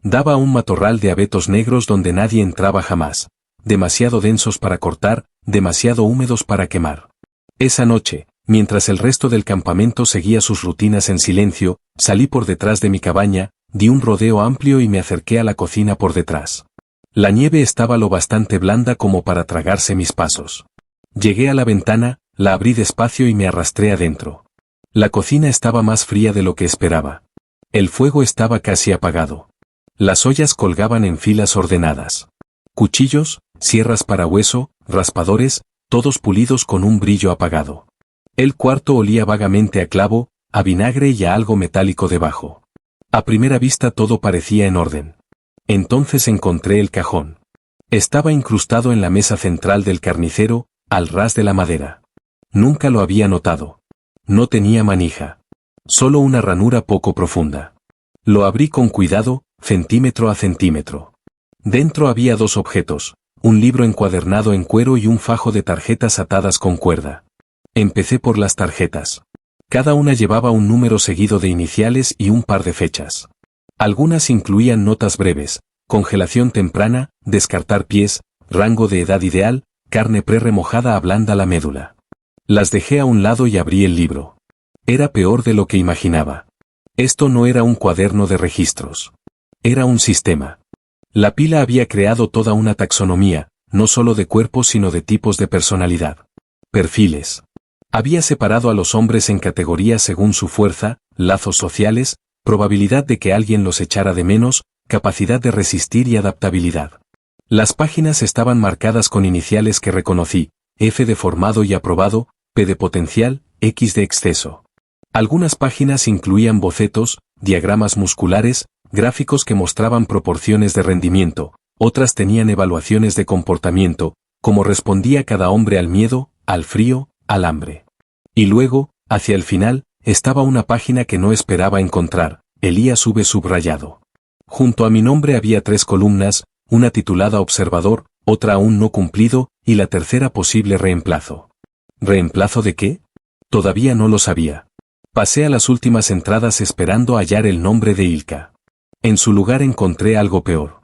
Daba a un matorral de abetos negros donde nadie entraba jamás. Demasiado densos para cortar, demasiado húmedos para quemar. Esa noche, mientras el resto del campamento seguía sus rutinas en silencio, salí por detrás de mi cabaña, di un rodeo amplio y me acerqué a la cocina por detrás. La nieve estaba lo bastante blanda como para tragarse mis pasos. Llegué a la ventana, la abrí despacio y me arrastré adentro. La cocina estaba más fría de lo que esperaba. El fuego estaba casi apagado. Las ollas colgaban en filas ordenadas. Cuchillos, sierras para hueso, raspadores, todos pulidos con un brillo apagado. El cuarto olía vagamente a clavo, a vinagre y a algo metálico debajo. A primera vista todo parecía en orden. Entonces encontré el cajón. Estaba incrustado en la mesa central del carnicero, al ras de la madera. Nunca lo había notado. No tenía manija. Solo una ranura poco profunda. Lo abrí con cuidado, centímetro a centímetro. Dentro había 2 objetos, un libro encuadernado en cuero y un fajo de tarjetas atadas con cuerda. Empecé por las tarjetas. Cada una llevaba un número seguido de iniciales y un par de fechas. Algunas incluían notas breves, congelación temprana, descartar pies, rango de edad ideal, carne pre-remojada ablanda la médula. Las dejé a un lado y abrí el libro. Era peor de lo que imaginaba. Esto no era un cuaderno de registros. Era un sistema. La pila había creado toda una taxonomía, no solo de cuerpos sino de tipos de personalidad. Perfiles. Había separado a los hombres en categorías según su fuerza, lazos sociales, probabilidad de que alguien los echara de menos, capacidad de resistir y adaptabilidad. Las páginas estaban marcadas con iniciales que reconocí, F de formado y aprobado, P de potencial, X de exceso. Algunas páginas incluían bocetos, diagramas musculares, gráficos que mostraban proporciones de rendimiento, otras tenían evaluaciones de comportamiento, como respondía cada hombre al miedo, al frío, al hambre. Y luego, hacia el final, estaba una página que no esperaba encontrar, Elías V subrayado. Junto a mi nombre había 3 columnas, una titulada Observador, otra aún no cumplido, y la tercera posible reemplazo. ¿Reemplazo de qué? Todavía no lo sabía. Pasé a las últimas entradas esperando hallar el nombre de Ilka. En su lugar encontré algo peor.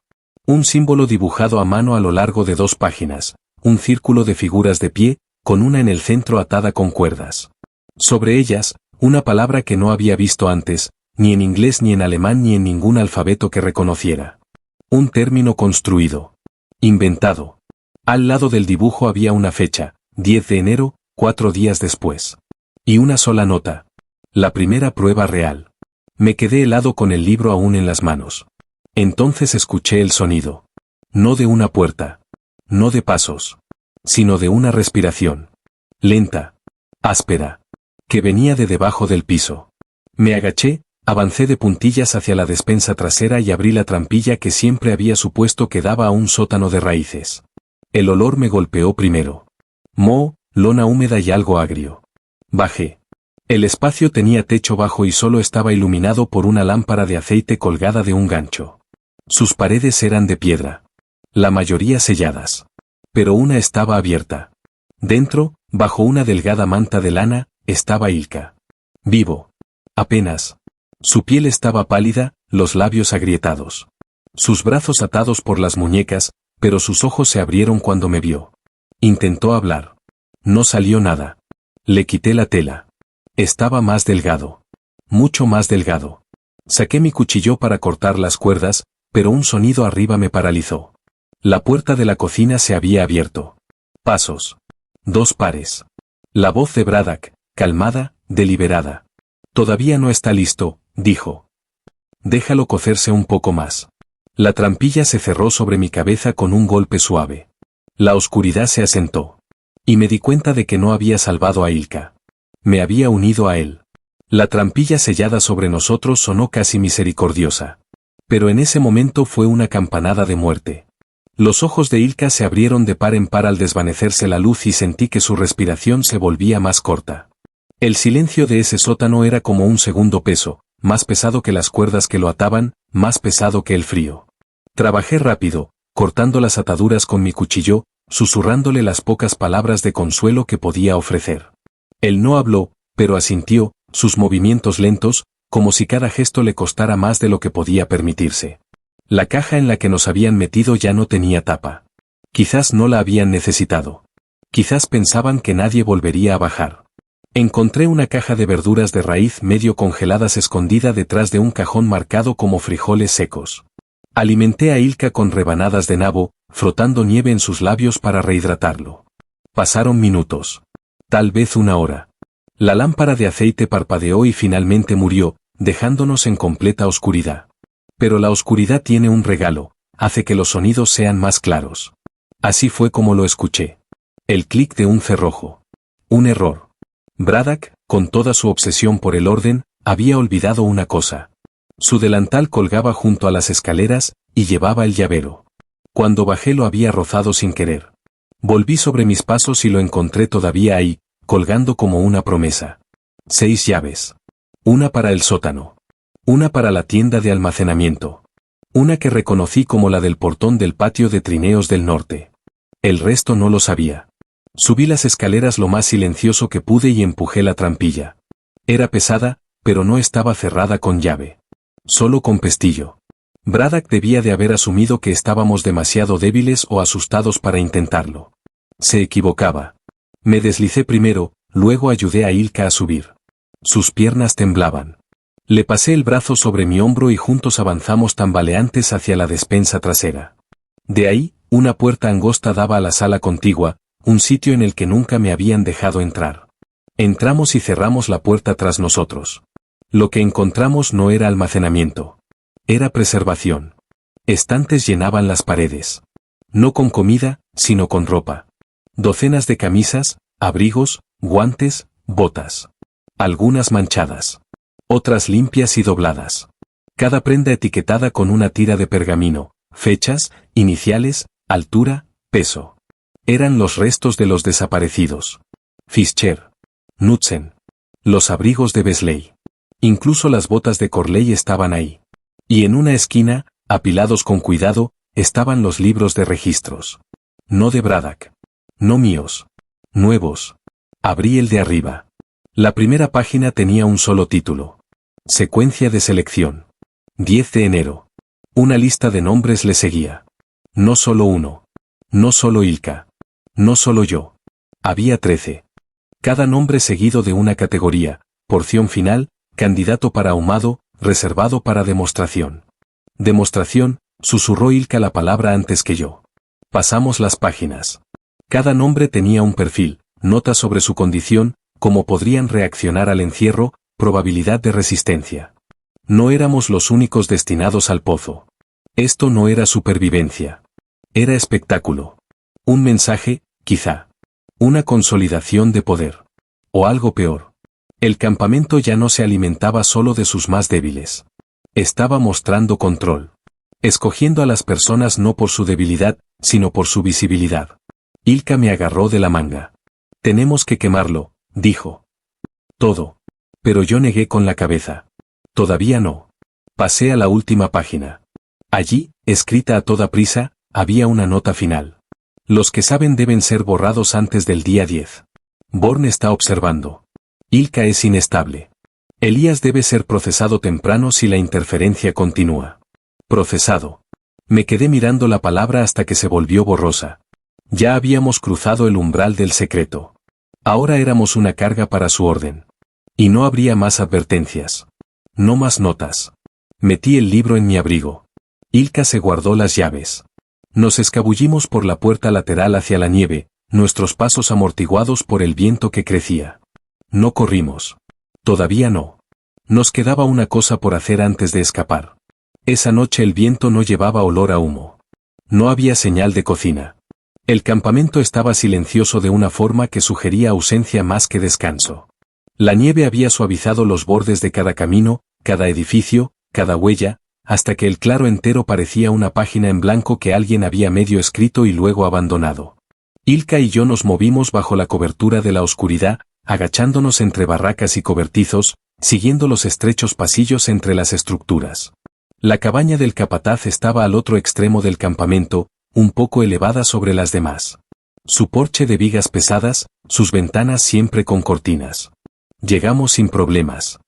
Un símbolo dibujado a mano a lo largo de 2 páginas, un círculo de figuras de pie, con una en el centro atada con cuerdas. Sobre ellas, una palabra que no había visto antes, ni en inglés ni en alemán ni en ningún alfabeto que reconociera. Un término construido. Inventado. Al lado del dibujo había una fecha, 10 de enero, 4 días después. Y una sola nota. La primera prueba real. Me quedé helado con el libro aún en las manos. Entonces escuché el sonido. No de una puerta. No de pasos. Sino de una respiración. Lenta. Áspera. Que venía de debajo del piso. Me agaché, avancé de puntillas hacia la despensa trasera y abrí la trampilla que siempre había supuesto que daba a un sótano de raíces. El olor me golpeó primero. Moho, lona húmeda y algo agrio. Bajé. El espacio tenía techo bajo y solo estaba iluminado por una lámpara de aceite colgada de un gancho. Sus paredes eran de piedra. La mayoría selladas. Pero una estaba abierta. Dentro, bajo una delgada manta de lana, estaba Ilka. Vivo. Apenas. Su piel estaba pálida, los labios agrietados. Sus brazos atados por las muñecas, pero sus ojos se abrieron cuando me vio. Intentó hablar. No salió nada. Le quité la tela. Estaba más delgado. Mucho más delgado. Saqué mi cuchillo para cortar las cuerdas, pero un sonido arriba me paralizó. La puerta de la cocina se había abierto. Pasos. 2 pares. La voz de Braddock, calmada, deliberada. Todavía no está listo, dijo. Déjalo cocerse un poco más. La trampilla se cerró sobre mi cabeza con un golpe suave. La oscuridad se asentó. Y me di cuenta de que no había salvado a Ilka. Me había unido a él. La trampilla sellada sobre nosotros sonó casi misericordiosa. Pero en ese momento fue una campanada de muerte. Los ojos de Ilka se abrieron de par en par al desvanecerse la luz y sentí que su respiración se volvía más corta. El silencio de ese sótano era como un segundo peso, más pesado que las cuerdas que lo ataban, más pesado que el frío. Trabajé rápido, cortando las ataduras con mi cuchillo, susurrándole las pocas palabras de consuelo que podía ofrecer. Él no habló, pero asintió, sus movimientos lentos, como si cada gesto le costara más de lo que podía permitirse. La caja en la que nos habían metido ya no tenía tapa. Quizás no la habían necesitado. Quizás pensaban que nadie volvería a bajar. Encontré una caja de verduras de raíz medio congeladas escondida detrás de un cajón marcado como frijoles secos. Alimenté a Ilka con rebanadas de nabo, frotando nieve en sus labios para rehidratarlo. Pasaron minutos. Tal vez 1 hora. La lámpara de aceite parpadeó y finalmente murió, dejándonos en completa oscuridad. Pero la oscuridad tiene un regalo, hace que los sonidos sean más claros. Así fue como lo escuché. El clic de un cerrojo. Un error. Braddock, con toda su obsesión por el orden, había olvidado una cosa. Su delantal colgaba junto a las escaleras, y llevaba el llavero. Cuando bajé lo había rozado sin querer. Volví sobre mis pasos y lo encontré todavía ahí, colgando como una promesa. 6 llaves. Una para el sótano. Una para la tienda de almacenamiento. Una que reconocí como la del portón del patio de trineos del norte. El resto no lo sabía. Subí las escaleras lo más silencioso que pude y empujé la trampilla. Era pesada, pero no estaba cerrada con llave. Solo con pestillo. Braddock debía de haber asumido que estábamos demasiado débiles o asustados para intentarlo. Se equivocaba. Me deslicé primero, luego ayudé a Ilka a subir. Sus piernas temblaban. Le pasé el brazo sobre mi hombro y juntos avanzamos tambaleantes hacia la despensa trasera. De ahí, una puerta angosta daba a la sala contigua, un sitio en el que nunca me habían dejado entrar. Entramos y cerramos la puerta tras nosotros. Lo que encontramos no era almacenamiento. Era preservación. Estantes llenaban las paredes. No con comida, sino con ropa. Docenas de camisas, abrigos, guantes, botas. Algunas manchadas. Otras limpias y dobladas. Cada prenda etiquetada con una tira de pergamino, fechas, iniciales, altura, peso. Eran los restos de los desaparecidos. Fischer. Knudsen. Los abrigos de Besley. Incluso las botas de Corley estaban ahí. Y en una esquina, apilados con cuidado, estaban los libros de registros. No de Braddock. No míos. Nuevos. Abrí el de arriba. La primera página tenía un solo título. Secuencia de selección. 10 de enero. Una lista de nombres le seguía. No solo uno. No solo Ilka. No solo yo. Había 13. Cada nombre seguido de una categoría, porción final, candidato para ahumado, reservado para demostración. Demostración, susurró Ilka la palabra antes que yo. Pasamos las páginas. Cada nombre tenía un perfil, notas sobre su condición, cómo podrían reaccionar al encierro, probabilidad de resistencia. No éramos los únicos destinados al pozo. Esto no era supervivencia. Era espectáculo. Un mensaje, quizá. Una consolidación de poder. O algo peor. El campamento ya no se alimentaba solo de sus más débiles. Estaba mostrando control. Escogiendo a las personas no por su debilidad, sino por su visibilidad. Ilka me agarró de la manga. Tenemos que quemarlo, dijo. Todo. Pero yo negué con la cabeza. Todavía no. Pasé a la última página. Allí, escrita a toda prisa, había una nota final. Los que saben deben ser borrados antes del día 10. Born está observando. Ilka es inestable. Elías debe ser procesado temprano si la interferencia continúa. Procesado. Me quedé mirando la palabra hasta que se volvió borrosa. Ya habíamos cruzado el umbral del secreto. Ahora éramos una carga para su orden. Y no habría más advertencias. No más notas. Metí el libro en mi abrigo. Ilka se guardó las llaves. Nos escabullimos por la puerta lateral hacia la nieve, nuestros pasos amortiguados por el viento que crecía. No corrimos. Todavía no. Nos quedaba una cosa por hacer antes de escapar. Esa noche el viento no llevaba olor a humo. No había señal de cocina. El campamento estaba silencioso de una forma que sugería ausencia más que descanso. La nieve había suavizado los bordes de cada camino, cada edificio, cada huella, hasta que el claro entero parecía una página en blanco que alguien había medio escrito y luego abandonado. Ilka y yo nos movimos bajo la cobertura de la oscuridad, agachándonos entre barracas y cobertizos, siguiendo los estrechos pasillos entre las estructuras. La cabaña del capataz estaba al otro extremo del campamento, un poco elevada sobre las demás. Su porche de vigas pesadas, sus ventanas siempre con cortinas. Llegamos sin problemas.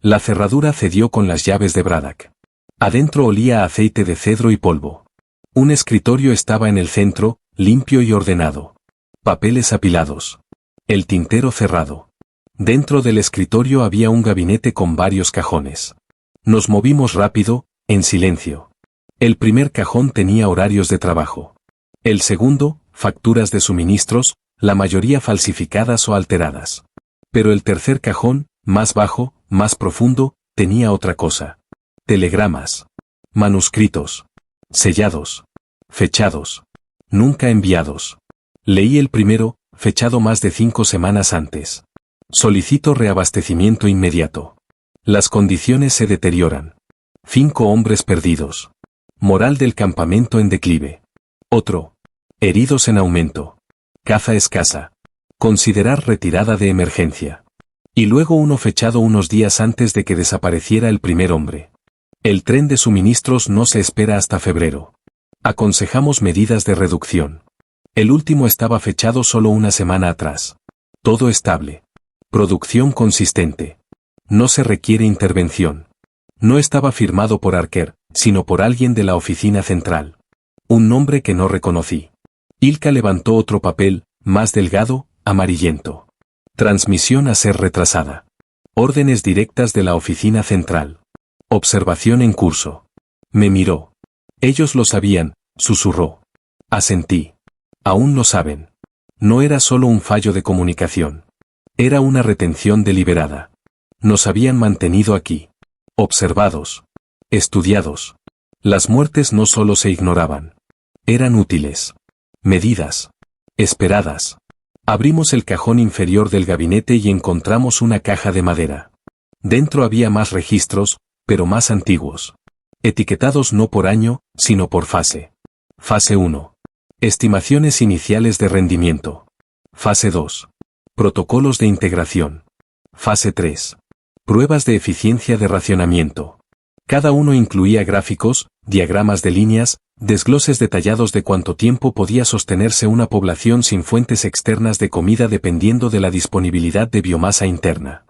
La cerradura cedió con las llaves de Braddock. Adentro olía a aceite de cedro y polvo. Un escritorio estaba en el centro, limpio y ordenado. Papeles apilados. El tintero cerrado. Dentro del escritorio había un gabinete con varios cajones. Nos movimos rápido, en silencio. El primer cajón tenía horarios de trabajo. El segundo, facturas de suministros, la mayoría falsificadas o alteradas. Pero el tercer cajón, más bajo, más profundo, tenía otra cosa. Telegramas. Manuscritos. Sellados. Fechados. Nunca enviados. Leí el primero, fechado más de 5 semanas antes. Solicito reabastecimiento inmediato. Las condiciones se deterioran. 5 hombres perdidos. Moral del campamento en declive. Otro. Heridos en aumento. Caza escasa. Considerar retirada de emergencia. Y luego uno fechado unos días antes de que desapareciera el primer hombre. El tren de suministros no se espera hasta febrero. Aconsejamos medidas de reducción. El último estaba fechado solo una semana atrás. Todo estable. Producción consistente. No se requiere intervención. No estaba firmado por Archer, sino por alguien de la oficina central. Un nombre que no reconocí. Ilka levantó otro papel, más delgado, amarillento. Transmisión a ser retrasada. Órdenes directas de la oficina central. Observación en curso. Me miró. Ellos lo sabían, susurró. Asentí. Aún lo saben. No era solo un fallo de comunicación. Era una retención deliberada. Nos habían mantenido aquí. Observados. Estudiados. Las muertes no solo se ignoraban. Eran útiles. Medidas. Esperadas. Abrimos el cajón inferior del gabinete y encontramos una caja de madera. Dentro había más registros, pero más antiguos. Etiquetados no por año, sino por fase. Fase 1. Estimaciones iniciales de rendimiento. Fase 2. Protocolos de integración. Fase 3. Pruebas de eficiencia de racionamiento. Cada uno incluía gráficos, diagramas de líneas, desgloses detallados de cuánto tiempo podía sostenerse una población sin fuentes externas de comida dependiendo de la disponibilidad de biomasa interna.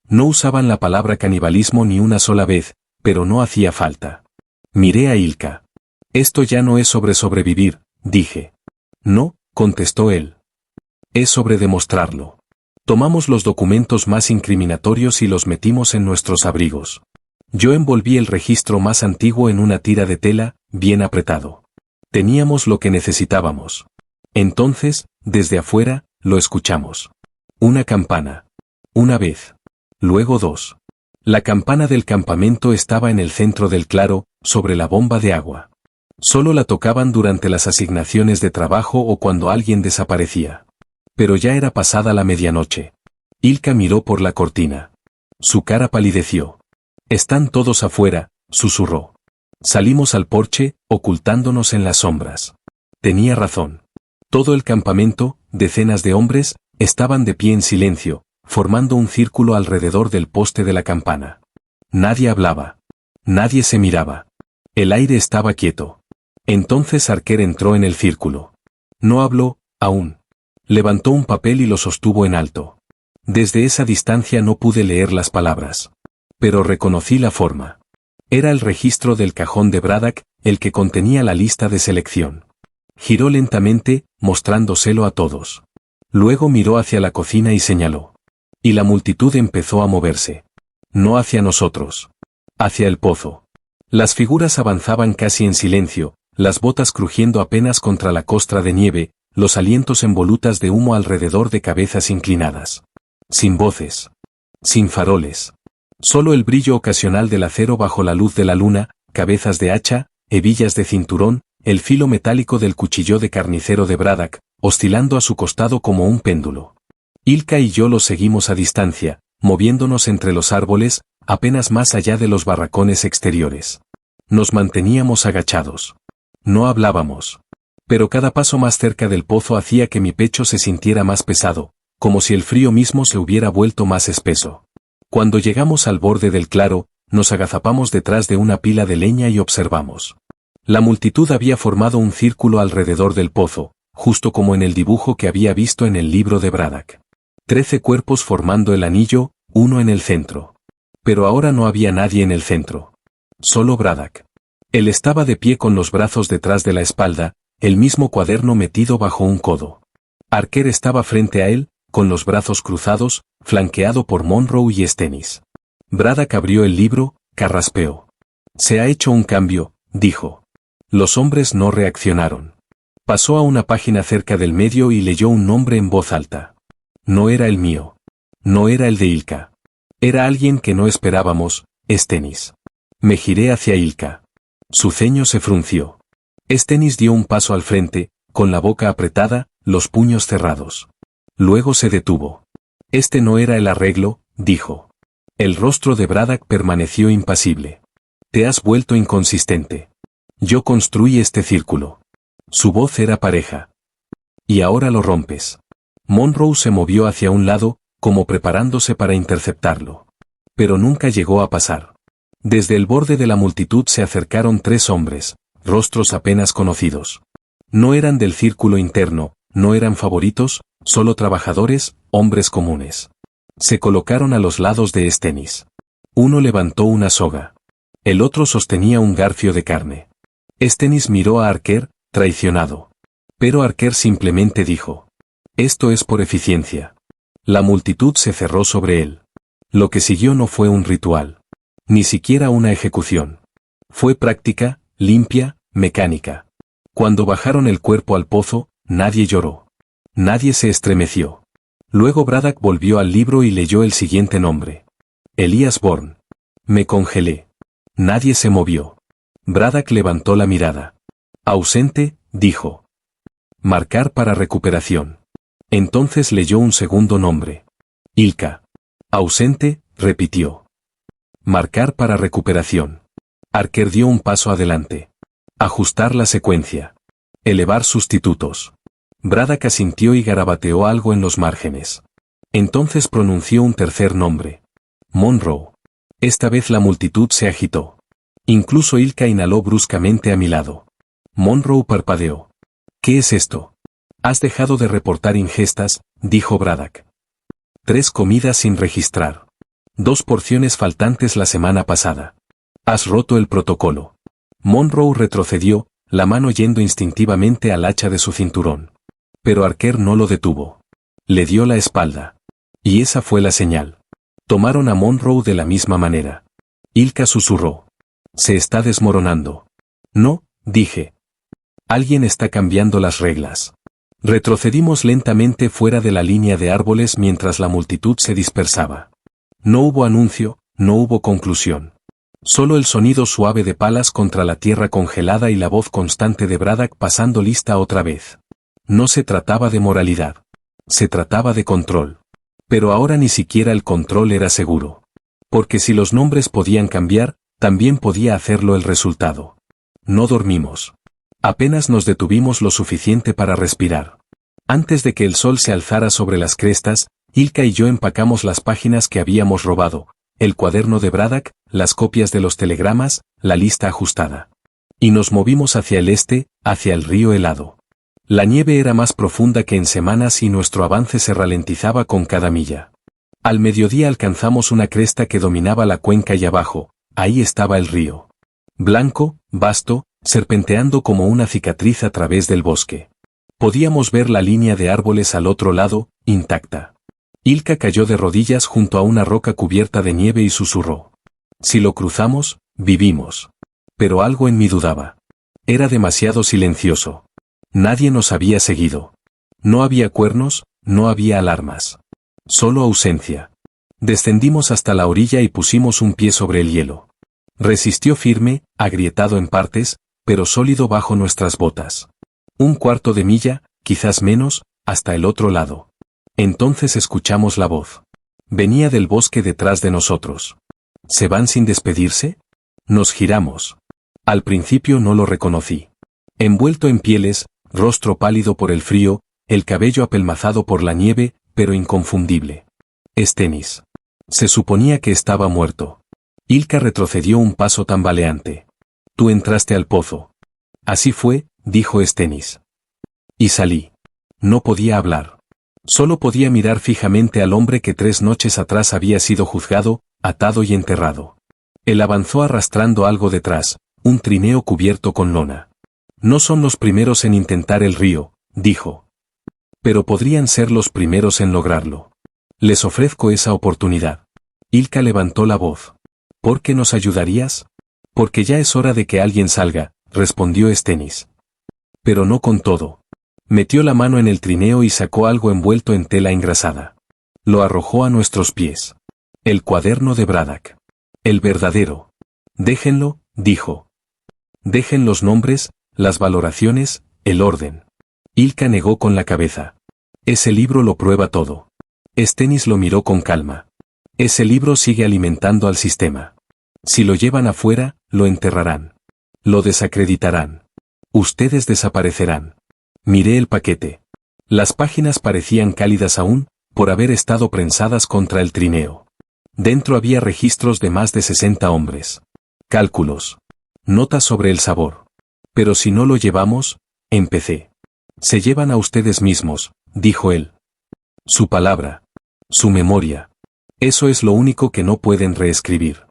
No usaban la palabra canibalismo ni una sola vez, pero no hacía falta. Miré a Ilka. Esto ya no es sobre sobrevivir, dije. No, contestó él. Es sobre demostrarlo. Tomamos los documentos más incriminatorios y los metimos en nuestros abrigos. Yo envolví el registro más antiguo en una tira de tela, bien apretado. Teníamos lo que necesitábamos. Entonces, desde afuera, lo escuchamos. Una campana. Una vez. Luego 2. La campana del campamento estaba en el centro del claro, sobre la bomba de agua. Solo la tocaban durante las asignaciones de trabajo o cuando alguien desaparecía. Pero ya era pasada la medianoche. Ilka miró por la cortina. Su cara palideció. Están todos afuera, susurró. Salimos al porche, ocultándonos en las sombras. Tenía razón. Todo el campamento, decenas de hombres, estaban de pie en silencio, formando un círculo alrededor del poste de la campana. Nadie hablaba. Nadie se miraba. El aire estaba quieto. Entonces Arquer entró en el círculo. No habló, aún. Levantó un papel y lo sostuvo en alto. Desde esa distancia no pude leer las palabras. Pero reconocí la forma. Era el registro del cajón de Braddock, el que contenía la lista de selección. Giró lentamente, mostrándoselo a todos. Luego miró hacia la cocina y señaló. Y la multitud empezó a moverse. No hacia nosotros. Hacia el pozo. Las figuras avanzaban casi en silencio, las botas crujiendo apenas contra la costra de nieve, los alientos en volutas de humo alrededor de cabezas inclinadas. Sin voces. Sin faroles. Solo el brillo ocasional del acero bajo la luz de la luna, cabezas de hacha, hebillas de cinturón, el filo metálico del cuchillo de carnicero de Braddock, oscilando a su costado como un péndulo. Ilka y yo lo seguimos a distancia, moviéndonos entre los árboles, apenas más allá de los barracones exteriores. Nos manteníamos agachados. No hablábamos. Pero cada paso más cerca del pozo hacía que mi pecho se sintiera más pesado, como si el frío mismo se hubiera vuelto más espeso. Cuando llegamos al borde del claro, nos agazapamos detrás de una pila de leña y observamos. La multitud había formado un círculo alrededor del pozo, justo como en el dibujo que había visto en el libro de Braddock. 13 cuerpos formando el anillo, uno en el centro. Pero ahora no había nadie en el centro. Solo Braddock. Él estaba de pie con los brazos detrás de la espalda, el mismo cuaderno metido bajo un codo. Arquer estaba frente a él, con los brazos cruzados, flanqueado por Monroe y Stennis. Braddock abrió el libro, carraspeó. Se ha hecho un cambio, dijo. Los hombres no reaccionaron. Pasó a una página cerca del medio y leyó un nombre en voz alta. No era el mío. No era el de Ilka. Era alguien que no esperábamos, Stennis. Me giré hacia Ilka. Su ceño se frunció. Stennis dio un paso al frente, con la boca apretada, los puños cerrados. Luego se detuvo. Este no era el arreglo, dijo. El rostro de Braddock permaneció impasible. Te has vuelto inconsistente. Yo construí este círculo. Su voz era pareja. Y ahora lo rompes. Monroe se movió hacia un lado, como preparándose para interceptarlo. Pero nunca llegó a pasar. Desde el borde de la multitud se acercaron 3 hombres, rostros apenas conocidos. No eran del círculo interno, no eran favoritos, solo trabajadores, hombres comunes. Se colocaron a los lados de Stennis. Uno levantó una soga. El otro sostenía un garfio de carne. Stennis miró a Arquer, traicionado. Pero Arquer simplemente dijo. Esto es por eficiencia. La multitud se cerró sobre él. Lo que siguió no fue un ritual. Ni siquiera una ejecución. Fue práctica, limpia, mecánica. Cuando bajaron el cuerpo al pozo, nadie lloró. Nadie se estremeció. Luego Braddock volvió al libro y leyó el siguiente nombre. Elias Bourne. Me congelé. Nadie se movió. Braddock levantó la mirada. Ausente, dijo. Marcar para recuperación. Entonces leyó un segundo nombre. Ilka. Ausente, repitió. Marcar para recuperación. Arquer dio un paso adelante. Ajustar la secuencia. Elevar sustitutos. Braddock asintió y garabateó algo en los márgenes. Entonces pronunció un tercer nombre. Monroe. Esta vez la multitud se agitó. Incluso Ilka inhaló bruscamente a mi lado. Monroe parpadeó. ¿Qué es esto? Has dejado de reportar ingestas, dijo Braddock. 3 comidas sin registrar. 2 porciones faltantes la semana pasada. Has roto el protocolo. Monroe retrocedió, la mano yendo instintivamente al hacha de su cinturón. Pero Arquer no lo detuvo. Le dio la espalda. Y esa fue la señal. Tomaron a Monroe de la misma manera. Ilka susurró. Se está desmoronando. No, dije. Alguien está cambiando las reglas. Retrocedimos lentamente fuera de la línea de árboles mientras la multitud se dispersaba. No hubo anuncio, no hubo conclusión. Solo el sonido suave de palas contra la tierra congelada y la voz constante de Braddock pasando lista otra vez. No se trataba de moralidad. Se trataba de control. Pero ahora ni siquiera el control era seguro. Porque si los nombres podían cambiar, también podía hacerlo el resultado. No dormimos. Apenas nos detuvimos lo suficiente para respirar. Antes de que el sol se alzara sobre las crestas, Ilka y yo empacamos las páginas que habíamos robado, el cuaderno de Braddock, las copias de los telegramas, la lista ajustada. Y nos movimos hacia el este, hacia el río helado. La nieve era más profunda que en semanas y nuestro avance se ralentizaba con cada milla. Al mediodía alcanzamos una cresta que dominaba la cuenca y abajo, ahí estaba el río. Blanco, vasto, serpenteando como una cicatriz a través del bosque. Podíamos ver la línea de árboles al otro lado, intacta. Ilka cayó de rodillas junto a una roca cubierta de nieve y susurró. Si lo cruzamos, vivimos. Pero algo en mí dudaba. Era demasiado silencioso. Nadie nos había seguido. No había cuernos, no había alarmas. Solo ausencia. Descendimos hasta la orilla y pusimos un pie sobre el hielo. Resistió firme, agrietado en partes, pero sólido bajo nuestras botas. Un cuarto de milla, quizás menos, hasta el otro lado. Entonces escuchamos la voz. Venía del bosque detrás de nosotros. ¿Se van sin despedirse? Nos giramos. Al principio no lo reconocí. Envuelto en pieles, rostro pálido por el frío, el cabello apelmazado por la nieve, pero inconfundible. Stennis. Se suponía que estaba muerto. Ilka retrocedió un paso tambaleante. Tú entraste al pozo. Así fue, dijo Stennis. Y salí. No podía hablar. Solo podía mirar fijamente al hombre que 3 noches atrás había sido juzgado, atado y enterrado. Él avanzó arrastrando algo detrás, un trineo cubierto con lona. No son los primeros en intentar el río, dijo. Pero podrían ser los primeros en lograrlo. Les ofrezco esa oportunidad. Ilka levantó la voz. ¿Por qué nos ayudarías? Porque ya es hora de que alguien salga, respondió Stennis. Pero no con todo. Metió la mano en el trineo y sacó algo envuelto en tela engrasada. Lo arrojó a nuestros pies. El cuaderno de Braddock. El verdadero. Déjenlo, dijo. Dejen los nombres, las valoraciones, el orden. Ilka negó con la cabeza. Ese libro lo prueba todo. Stennis lo miró con calma. Ese libro sigue alimentando al sistema. Si lo llevan afuera, lo enterrarán. Lo desacreditarán. Ustedes desaparecerán. Miré el paquete. Las páginas parecían cálidas aún, por haber estado prensadas contra el trineo. Dentro había registros de más de 60 hombres. Cálculos. Notas sobre el sabor. Pero si no lo llevamos, empecé. Se llevan a ustedes mismos, dijo él. Su palabra. Su memoria. Eso es lo único que no pueden reescribir.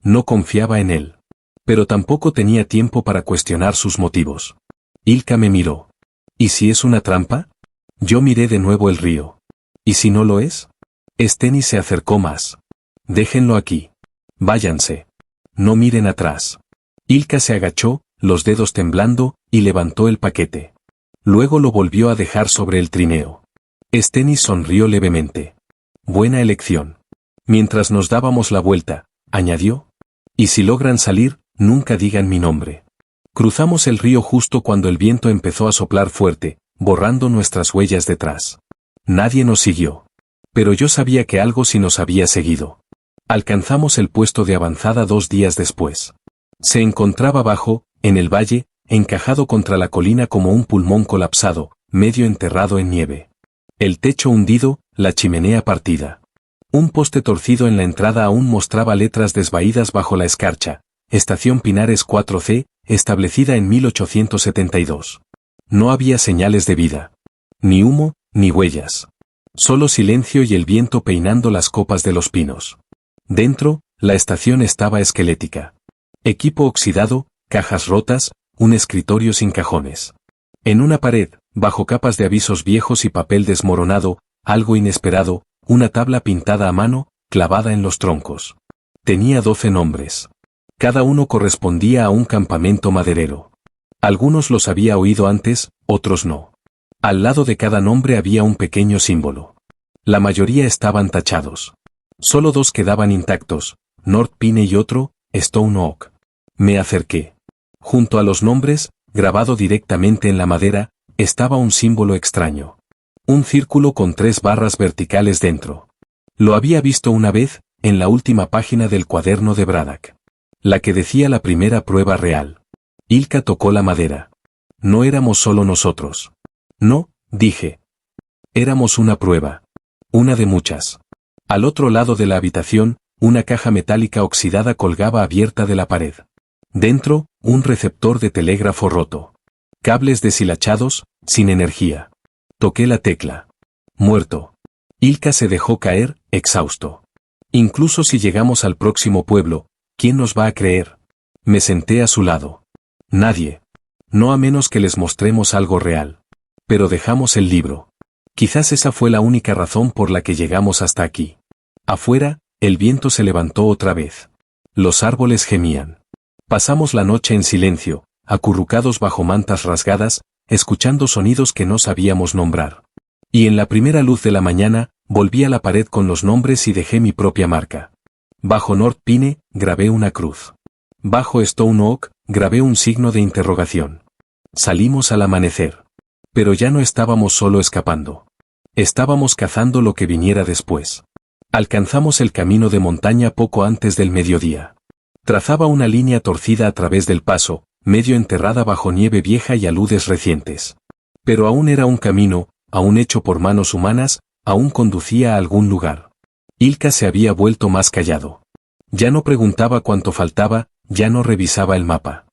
No confiaba en él. Pero tampoco tenía tiempo para cuestionar sus motivos. Ilka me miró. ¿Y si es una trampa? Yo miré de nuevo el río. ¿Y si no lo es? Stennis se acercó más. Déjenlo aquí. Váyanse. No miren atrás. Ilka se agachó, los dedos temblando, y levantó el paquete. Luego lo volvió a dejar sobre el trineo. Stennis sonrió levemente. Buena elección. Mientras nos dábamos la vuelta, añadió. Y si logran salir, nunca digan mi nombre. Cruzamos el río justo cuando el viento empezó a soplar fuerte, borrando nuestras huellas detrás. Nadie nos siguió. Pero yo sabía que algo sí nos había seguido. Alcanzamos el puesto de avanzada 2 días después. Se encontraba abajo, en el valle, encajado contra la colina como un pulmón colapsado, medio enterrado en nieve. El techo hundido, la chimenea partida. Un poste torcido en la entrada aún mostraba letras desvaídas bajo la escarcha. Estación Pinares 4C, establecida en 1872. No había señales de vida. Ni humo, ni huellas. Solo silencio y el viento peinando las copas de los pinos. Dentro, la estación estaba esquelética. Equipo oxidado, cajas rotas, un escritorio sin cajones. En una pared, bajo capas de avisos viejos y papel desmoronado, algo inesperado, una tabla pintada a mano, clavada en los troncos. Tenía 12 nombres. Cada uno correspondía a un campamento maderero. Algunos los había oído antes, otros no. Al lado de cada nombre había un pequeño símbolo. La mayoría estaban tachados. Solo 2 quedaban intactos, North Pine y otro, Stone Oak. Me acerqué. Junto a los nombres, grabado directamente en la madera, estaba un símbolo extraño. Un círculo con 3 barras verticales dentro. Lo había visto una vez, en la última página del cuaderno de Braddock. La que decía la primera prueba real. Ilka tocó la madera. No éramos solo nosotros. No, dije. Éramos una prueba. Una de muchas. Al otro lado de la habitación, una caja metálica oxidada colgaba abierta de la pared. Dentro, un receptor de telégrafo roto. Cables deshilachados, sin energía. Toqué la tecla. Muerto. Ilka se dejó caer, exhausto. Incluso si llegamos al próximo pueblo, ¿quién nos va a creer? Me senté a su lado. Nadie. No a menos que les mostremos algo real. Pero dejamos el libro. Quizás esa fue la única razón por la que llegamos hasta aquí. Afuera, el viento se levantó otra vez. Los árboles gemían. Pasamos la noche en silencio, acurrucados bajo mantas rasgadas, escuchando sonidos que no sabíamos nombrar. Y en la primera luz de la mañana, volví a la pared con los nombres y dejé mi propia marca. Bajo North Pine, grabé una cruz. Bajo Stone Oak, grabé un signo de interrogación. Salimos al amanecer. Pero ya no estábamos solo escapando. Estábamos cazando lo que viniera después. Alcanzamos el camino de montaña poco antes del mediodía. Trazaba una línea torcida a través del paso, medio enterrada bajo nieve vieja y aludes recientes. Pero aún era un camino, aún hecho por manos humanas, aún conducía a algún lugar. Ilka se había vuelto más callado. Ya no preguntaba cuánto faltaba, ya no revisaba el mapa.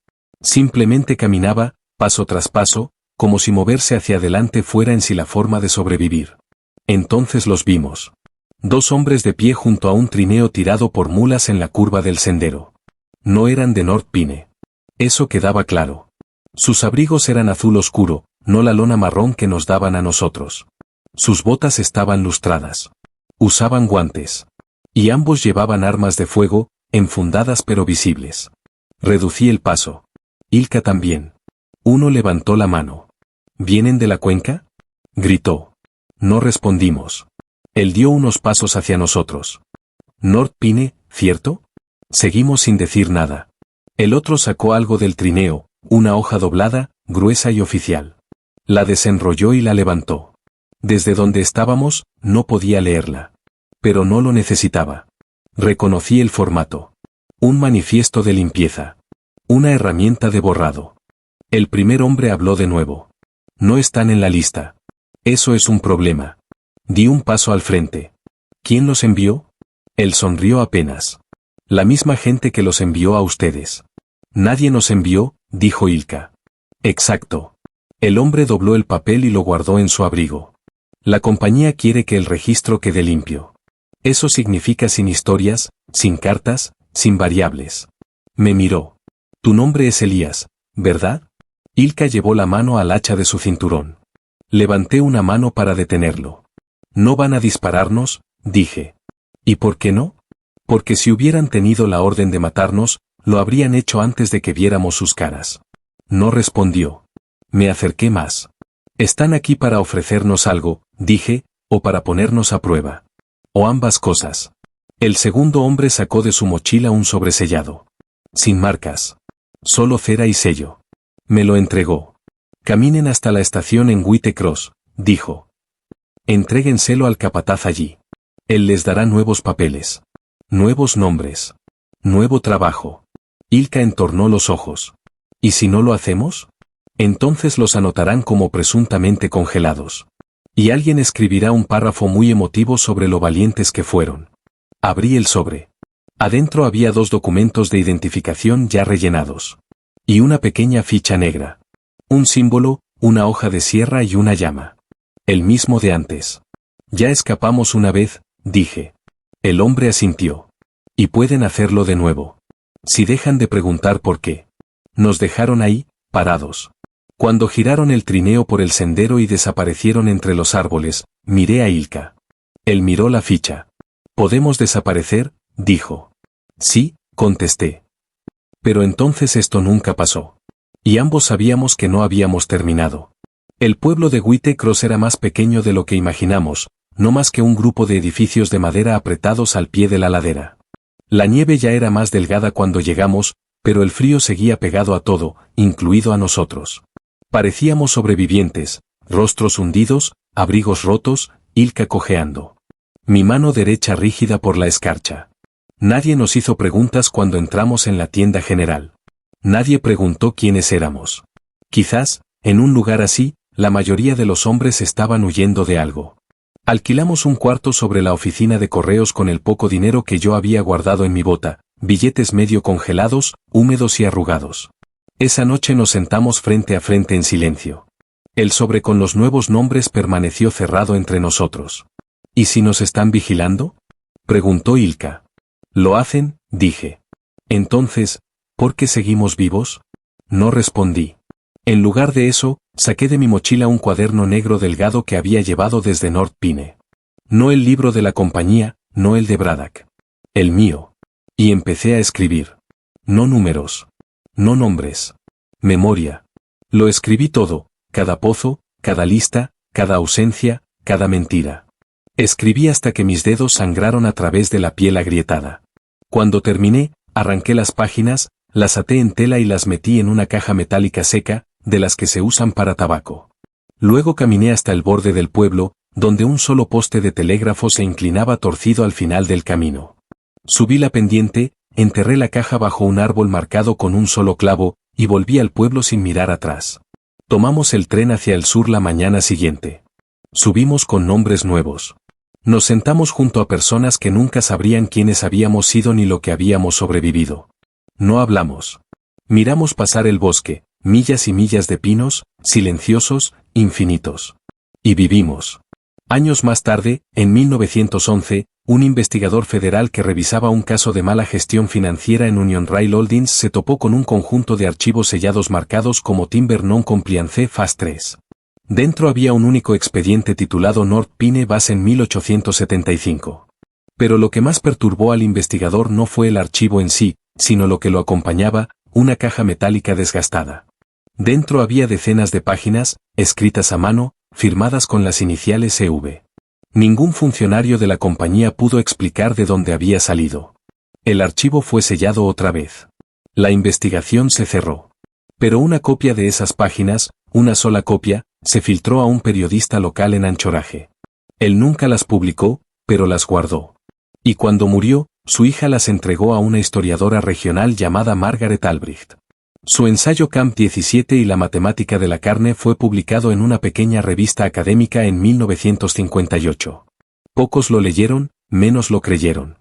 Simplemente caminaba, paso tras paso, como si moverse hacia adelante fuera en sí la forma de sobrevivir. Entonces los vimos. 2 hombres de pie junto a un trineo tirado por mulas en la curva del sendero. No eran de North Pine. Eso quedaba claro. Sus abrigos eran azul oscuro, no la lona marrón que nos daban a nosotros. Sus botas estaban lustradas. Usaban guantes. Y ambos llevaban armas de fuego, enfundadas pero visibles. Reducí el paso. Ilka también. Uno levantó la mano. ¿Vienen de la cuenca?, gritó. No respondimos. Él dio unos pasos hacia nosotros. North Pine, ¿cierto? Seguimos sin decir nada. El otro sacó algo del trineo, una hoja doblada, gruesa y oficial. La desenrolló y la levantó. Desde donde estábamos, no podía leerla. Pero no lo necesitaba. Reconocí el formato. Un manifiesto de limpieza. Una herramienta de borrado. El primer hombre habló de nuevo. No están en la lista. Eso es un problema. Di un paso al frente. ¿Quién los envió? Él sonrió apenas. La misma gente que los envió a ustedes. Nadie nos envió, dijo Ilka. Exacto. El hombre dobló el papel y lo guardó en su abrigo. La compañía quiere que el registro quede limpio. Eso significa sin historias, sin cartas, sin variables. Me miró. Tu nombre es Elías, ¿verdad? Ilka llevó la mano al hacha de su cinturón. Levanté una mano para detenerlo. No van a dispararnos, dije. ¿Y por qué no? Porque si hubieran tenido la orden de matarnos, lo habrían hecho antes de que viéramos sus caras. No respondió. Me acerqué más. Están aquí para ofrecernos algo, dije, o para ponernos a prueba. O ambas cosas. El segundo hombre sacó de su mochila un sobresellado. Sin marcas. Solo cera y sello. Me lo entregó. Caminen hasta la estación en White Cross, dijo. Entréguenselo al capataz allí. Él les dará nuevos papeles. Nuevos nombres. Nuevo trabajo. Ilka entornó los ojos. ¿Y si no lo hacemos? Entonces los anotarán como presuntamente congelados. Y alguien escribirá un párrafo muy emotivo sobre lo valientes que fueron. Abrí el sobre. Adentro había 2 documentos de identificación ya rellenados. Y una pequeña ficha negra. Un símbolo, una hoja de sierra y una llama. El mismo de antes. Ya escapamos una vez, dije. El hombre asintió. Y pueden hacerlo de nuevo. Si dejan de preguntar por qué. Nos dejaron ahí, parados. Cuando giraron el trineo por el sendero y desaparecieron entre los árboles, miré a Ilka. Él miró la ficha. ¿Podemos desaparecer?, dijo. Sí, contesté. Pero entonces esto nunca pasó. Y ambos sabíamos que no habíamos terminado. El pueblo de White Cross era más pequeño de lo que imaginamos, no más que un grupo de edificios de madera apretados al pie de la ladera. La nieve ya era más delgada cuando llegamos, pero el frío seguía pegado a todo, incluido a nosotros. Parecíamos sobrevivientes, rostros hundidos, abrigos rotos, Ilka cojeando. Mi mano derecha rígida por la escarcha. Nadie nos hizo preguntas cuando entramos en la tienda general. Nadie preguntó quiénes éramos. Quizás, en un lugar así, la mayoría de los hombres estaban huyendo de algo. Alquilamos un cuarto sobre la oficina de correos con el poco dinero que yo había guardado en mi bota, billetes medio congelados, húmedos y arrugados. Esa noche nos sentamos frente a frente en silencio. El sobre con los nuevos nombres permaneció cerrado entre nosotros. ¿Y si nos están vigilando?, preguntó Ilka. Lo hacen, dije. Entonces, ¿por qué seguimos vivos? No respondí. En lugar de eso, saqué de mi mochila un cuaderno negro delgado que había llevado desde North Pine. No el libro de la compañía, no el de Braddock. El mío. Y empecé a escribir. No números. No nombres. Memoria. Lo escribí todo, cada pozo, cada lista, cada ausencia, cada mentira. Escribí hasta que mis dedos sangraron a través de la piel agrietada. Cuando terminé, arranqué las páginas, las até en tela y las metí en una caja metálica seca, de las que se usan para tabaco. Luego caminé hasta el borde del pueblo, donde un solo poste de telégrafo se inclinaba torcido al final del camino. Subí la pendiente, enterré la caja bajo un árbol marcado con un solo clavo, y volví al pueblo sin mirar atrás. Tomamos el tren hacia el sur la mañana siguiente. Subimos con nombres nuevos. Nos sentamos junto a personas que nunca sabrían quiénes habíamos sido ni lo que habíamos sobrevivido. No hablamos. Miramos pasar el bosque, millas y millas de pinos, silenciosos, infinitos. Y vivimos. Años más tarde, en 1911, un investigador federal que revisaba un caso de mala gestión financiera en Union Rail Holdings se topó con un conjunto de archivos sellados marcados como Timber Non-Compliance Fast 3. Dentro había un único expediente titulado North Pine Base en 1875. Pero lo que más perturbó al investigador no fue el archivo en sí, sino lo que lo acompañaba, una caja metálica desgastada. Dentro había decenas de páginas, escritas a mano, firmadas con las iniciales EV. Ningún funcionario de la compañía pudo explicar de dónde había salido. El archivo fue sellado otra vez. La investigación se cerró. Pero una copia de esas páginas, una sola copia, se filtró a un periodista local en Anchorage. Él nunca las publicó, pero las guardó. Y cuando murió, su hija las entregó a una historiadora regional llamada Margaret Albrecht. Su ensayo Camp 17 y la matemática de la carne fue publicado en una pequeña revista académica en 1958. Pocos lo leyeron, menos lo creyeron.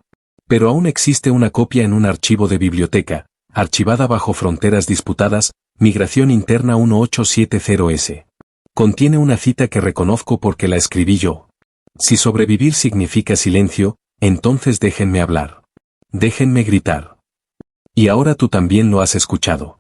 Pero aún existe una copia en un archivo de biblioteca, archivada bajo fronteras disputadas, Migración Interna 1870S. Contiene una cita que reconozco porque la escribí yo. Si sobrevivir significa silencio, entonces déjenme hablar. Déjenme gritar. Y ahora tú también lo has escuchado.